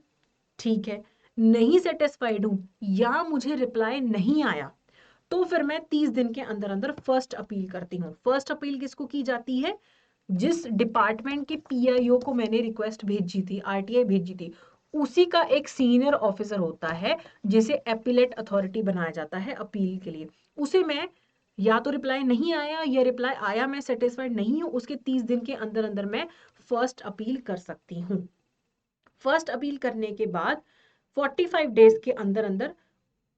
ठीक है। नहीं सेटिस्फाइड हूँ या मुझे रिप्लाई नहीं आया, तो फिर मैं 30 दिन के अंदर अंदर फर्स्ट अपील करती हूँ। फर्स्ट अपील किसको की जाती है, जिस डिपार्टमेंट के पीआईओ को मैंने रिक्वेस्ट भेजी थी, आरटीआई भेजी थी, उसी का एक सीनियर ऑफिसर होता है जिसे एपीलेट अथॉरिटी बनाया जाता है अपील के लिए। उसे मैं, या तो रिप्लाई नहीं आया या रिप्लाई आया मैं सेटिस्फाइड नहीं हूं, उसके 30 दिन के अंदर अंदर मैं फर्स्ट अपील कर सकती हूँ। फर्स्ट अपील करने के बाद 45 डेज के अंदर अंदर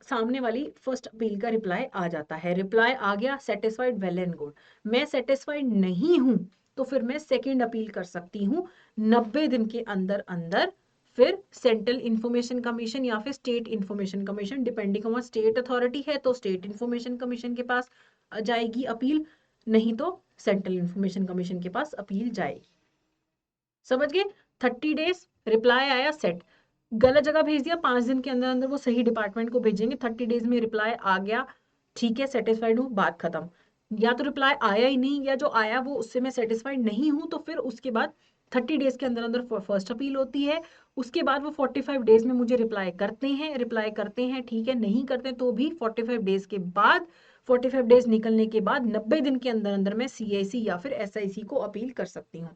सामने वाली फर्स्ट अपील का रिप्लाई आ जाता है। रिप्लाई आ गया, सेटिस्फाइड, वेल एंड गुड। मैं सेटिस्फाइड नहीं हूं तो फिर मैं सेकंड अपील कर सकती हूँ 90 दिन के अंदर अंदर। फिर सेंट्रल इंफॉर्मेशन कमीशन या फिर state information commission, depending on state authority है तो स्टेट इंफॉर्मेशन कमीशन के पास जाएगी अपील, नहीं तो सेंट्रल इंफॉर्मेशन कमीशन के पास अपील जाएगी। समझ गए। 30 डेज, रिप्लाई आया, सेट। गलत जगह भेज दिया, 5 दिन के अंदर अंदर वो सही डिपार्टमेंट को भेजेंगे। 30 डेज में रिप्लाई आ गया, ठीक है, सेटिस्फाइड हूँ, बात खत्म। या तो रिप्लाई आया ही नहीं, या जो आया वो उससे मैं सेटिस्फाइड नहीं हूँ, तो फिर उसके बाद 30 डेज के अंदर अंदर फर्स्ट अपील होती है। उसके बाद वो 45 डेज में मुझे रिप्लाई करते हैं, ठीक है। नहीं करते तो भी 45 डेज के बाद, 45 डेज निकलने के बाद 90 दिन के अंदर अंदर मैं सीआईसी या फिर एसआईसी को अपील कर सकती हूँ।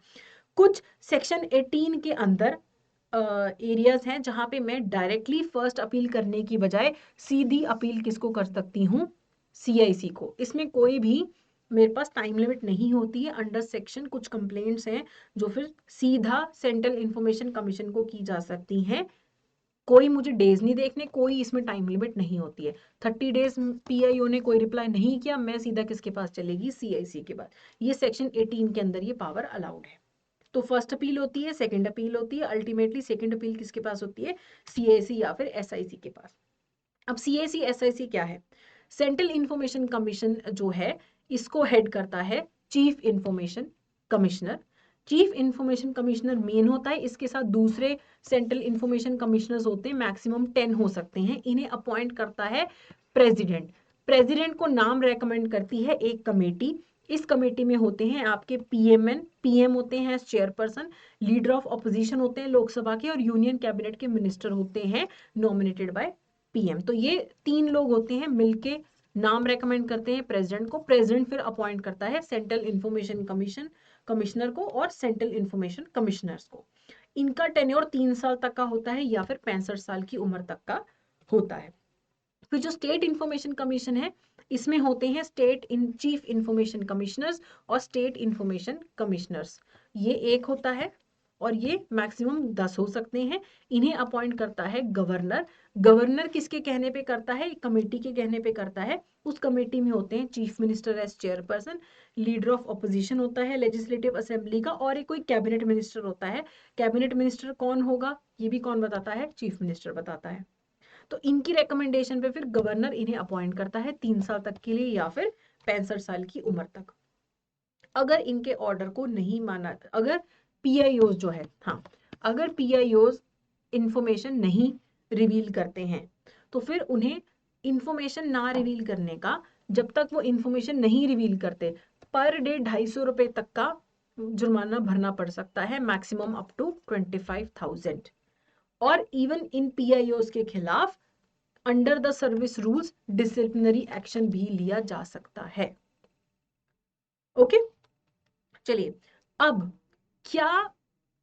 कुछ सेक्शन 18 के अंदर एरियाज हैं जहां पे मैं डायरेक्टली फर्स्ट अपील करने की बजाय सीधी अपील किसको कर सकती हूँ, CIC को। इसमें कोई भी मेरे पास टाइम लिमिट नहीं होती है। अंडर सेक्शन कुछ कंप्लेंट्स हैं जो फिर सीधा सेंट्रल इंफॉर्मेशन कमीशन को की जा सकती हैं। कोई मुझे डेज नहीं देखने, कोई इसमें टाइम लिमिट नहीं होती है। 30 डेज PIO ने कोई रिप्लाई नहीं किया, मैं सीधा किसके पास चलेगी, CIC के बाद। ये सेक्शन 18 के अंदर ये पावर अलाउड है। तो फर्स्ट अपील होती है, सेकंड अपील होती है, अल्टीमेटली सेकंड अपील किसके पास होती है, CIC या फिर SIC के पास। अब CIC SIC क्या है, सेंट्रल इंफॉर्मेशन कमीशन जो है इसको हेड करता है chief information commissioner. Chief information commissioner main होता है, इसके साथ दूसरे सेंट्रल इंफॉर्मेशन कमिश्नर्स होते हैं, मैक्सिमम 10 हो सकते हैं। इन्हें अपॉइंट करता है प्रेसिडेंट। प्रेसिडेंट को नाम रेकमेंड करती है एक कमेटी। इस कमेटी में होते हैं आपके PM होते हैं चेयरपर्सन, लीडर ऑफ ऑपोजिशन होते हैं लोकसभा के, और यूनियन कैबिनेट के मिनिस्टर होते हैं नॉमिनेटेड बाय PM। तो ये 3 लोग होते हैं, मिलके नाम रेकमेंड करते हैं प्रेसिडेंट को। प्रेसिडेंट फिर अपॉइंट करता है सेंट्रल इंफॉर्मेशन कमिश्नर को और सेंट्रल इंफॉर्मेशन कमिश्नर्स को। इनका टेन्योर 3 साल तक का होता है या फिर 65 साल की उम्र तक का होता है। फिर जो स्टेट इंफॉर्मेशन कमीशन है, इसमें होते हैं चीफ इंफॉर्मेशन कमिश्नर्स और स्टेट इंफॉर्मेशन कमिश्नर्स। ये एक होता है और ये मैक्सिमम 10 हो सकते हैं। इन्हें अपॉइंट करता है गवर्नर। गवर्नर किसके कहने पे करता है, कमेटी के कहने पे करता है। उस कमेटी में होते हैं chief minister as chairperson, leader of opposition होता है लेजिस्लेटिव असेंबली का, और एक कोई कैबिनेट मिनिस्टर होता है। कैबिनेट मिनिस्टर कौन होगा, ये भी कौन बताता है, चीफ मिनिस्टर बताता है। तो इनकी रिकमेंडेशन पे फिर गवर्नर इन्हें अपॉइंट करता है 3 साल तक के लिए या फिर 65 साल की उम्र तक। अगर इनके ऑर्डर को नहीं माना, अगर PIOs जो है, हाँ, अगर PIOs इंफॉर्मेशन नहीं रिवील करते हैं तो फिर उन्हें इंफॉर्मेशन ना रिवील करने का, जब तक वो इंफॉर्मेशन नहीं रिवील करते, पर डे 250 रुपए तक का जुर्माना भरना पड़ सकता है, मैक्सिमम अप टू 25,000। और इवन इन PIOs के खिलाफ under the service rules disciplinary action भी लिया जा सकता है। ओके, चलिए अब क्या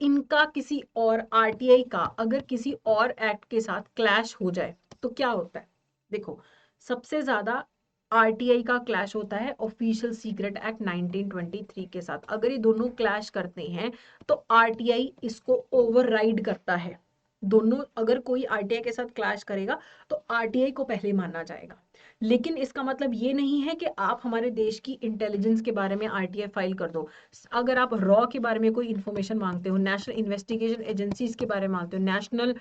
इनका किसी और RTI का अगर किसी और एक्ट के साथ क्लैश हो जाए तो क्या होता है। देखो, सबसे ज्यादा RTI का क्लैश होता है ऑफिशियल सीक्रेट एक्ट 1923 के साथ। अगर ये दोनों क्लैश करते हैं तो RTI इसको ओवरराइड करता है। दोनों, अगर कोई RTI के साथ क्लैश करेगा तो RTI को पहले माना जाएगा। लेकिन इसका मतलब ये नहीं है कि आप हमारे देश की इंटेलिजेंस के बारे में RTI फाइल कर दो। अगर आप रॉ के बारे में कोई इंफॉर्मेशन मांगते हो, नेशनल इन्वेस्टिगेशन एजेंसीज के बारे में मांगते हो, नेशनल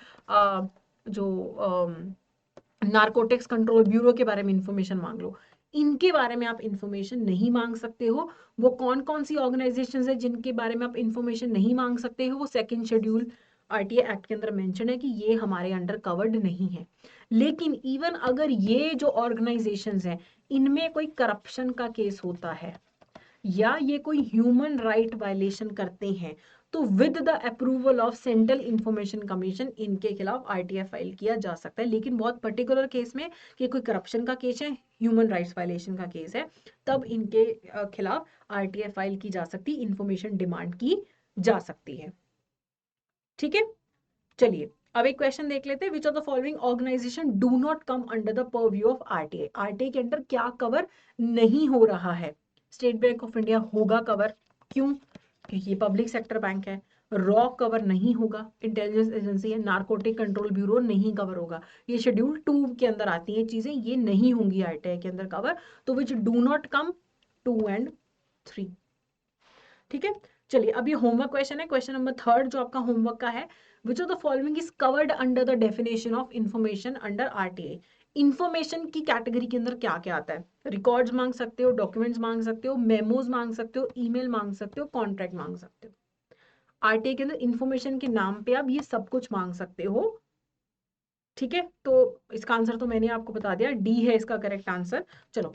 जो नारकोटिक्स कंट्रोल ब्यूरो के बारे में इंफॉर्मेशन मांग लो, इनके बारे में आप इंफॉर्मेशन नहीं मांग सकते हो। वो कौन कौन सी ऑर्गेनाइजेशंस है जिनके बारे में आप इंफॉर्मेशन नहीं मांग सकते हो, वो 2nd शेड्यूल RTI एक्ट के अंदर मेंशन है कि ये हमारे अंडर कवर्ड नहीं है। लेकिन इवन अगर ये जो ऑर्गेनाइजेशंस हैं इनमें कोई करप्शन का केस होता है या ये कोई ह्यूमन राइट वायलेशन करते हैं, तो with the approval of central information commission इनके खिलाफ RTI फाइल किया जा सकता है। लेकिन बहुत पर्टिकुलर केस में कि कोई करप्शन का केस है, ह्यूमन राइट्स वायलेशन का केस है, तब इनके खिलाफ RTI फाइल की जा सकती, इंफॉर्मेशन डिमांड की जा सकती है। ठीक है, चलिए अब एक क्वेश्चन देख लेते हैं। Which of the following organisation do not come under the purview of RTI। RTI के अंदर क्या कवर नहीं हो रहा है। स्टेट बैंक ऑफ इंडिया होगा कवर, क्यों, क्योंकि ये पब्लिक सेक्टर बैंक है। रॉ कवर नहीं होगा, इंटेलिजेंस एजेंसी है। नारकोटिक कंट्रोल ब्यूरो नहीं कवर होगा, ये शेड्यूल 2 के अंदर आती हैं चीजें, ये नहीं होंगी RTI के अंदर कवर। तो which do not come 2 and 3। ठीक है, चलिए अब ये होमवर्क क्वेश्चन है, क्वेश्चन नंबर 3 जो आपका होमवर्क का है। विच of the following is covered under the definition of information under RTI। Information की कैटेगरी के अंदर क्या क्या आता है, रिकॉर्ड्स मांग सकते हो, डॉक्यूमेंट्स मांग सकते हो, मेमोज मांग सकते हो, ईमेल मांग सकते हो, कॉन्ट्रैक्ट मांग सकते हो। RTI के अंदर इंफॉर्मेशन के नाम पे आप ये सब कुछ मांग सकते हो। ठीक है, तो इसका आंसर तो मैंने आपको बता दिया, D है इसका करेक्ट आंसर। चलो,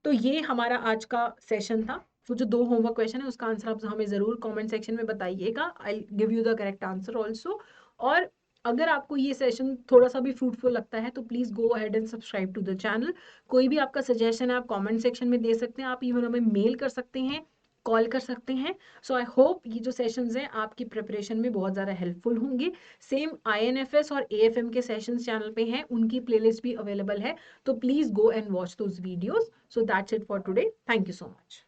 तो ये हमारा आज का सेशन था। वो जो 2 होमवर्क क्वेश्चन है उसका आंसर आप हमें जरूर कमेंट सेक्शन में बताइएगा। I give you the correct answer also. और अगर आपको ये सेशन थोड़ा सा भी फ्रूटफुल लगता है तो please go ahead and subscribe to the channel. कोई भी आपका सजेशन है आप कमेंट सेक्शन में दे सकते हैं, आप इवन हमें मेल कर सकते हैं कॉल कर सकते हैं। सो आई होप ये जो सेशंस हैं आपकी प्रिपरेशन में बहुत ज़्यादा हेल्पफुल होंगे। सेम INFS और AFM के सेशंस चैनल पे हैं, उनकी प्लेलिस्ट भी अवेलेबल है, तो please go and watch those videos. So that's it for today, thank you so much.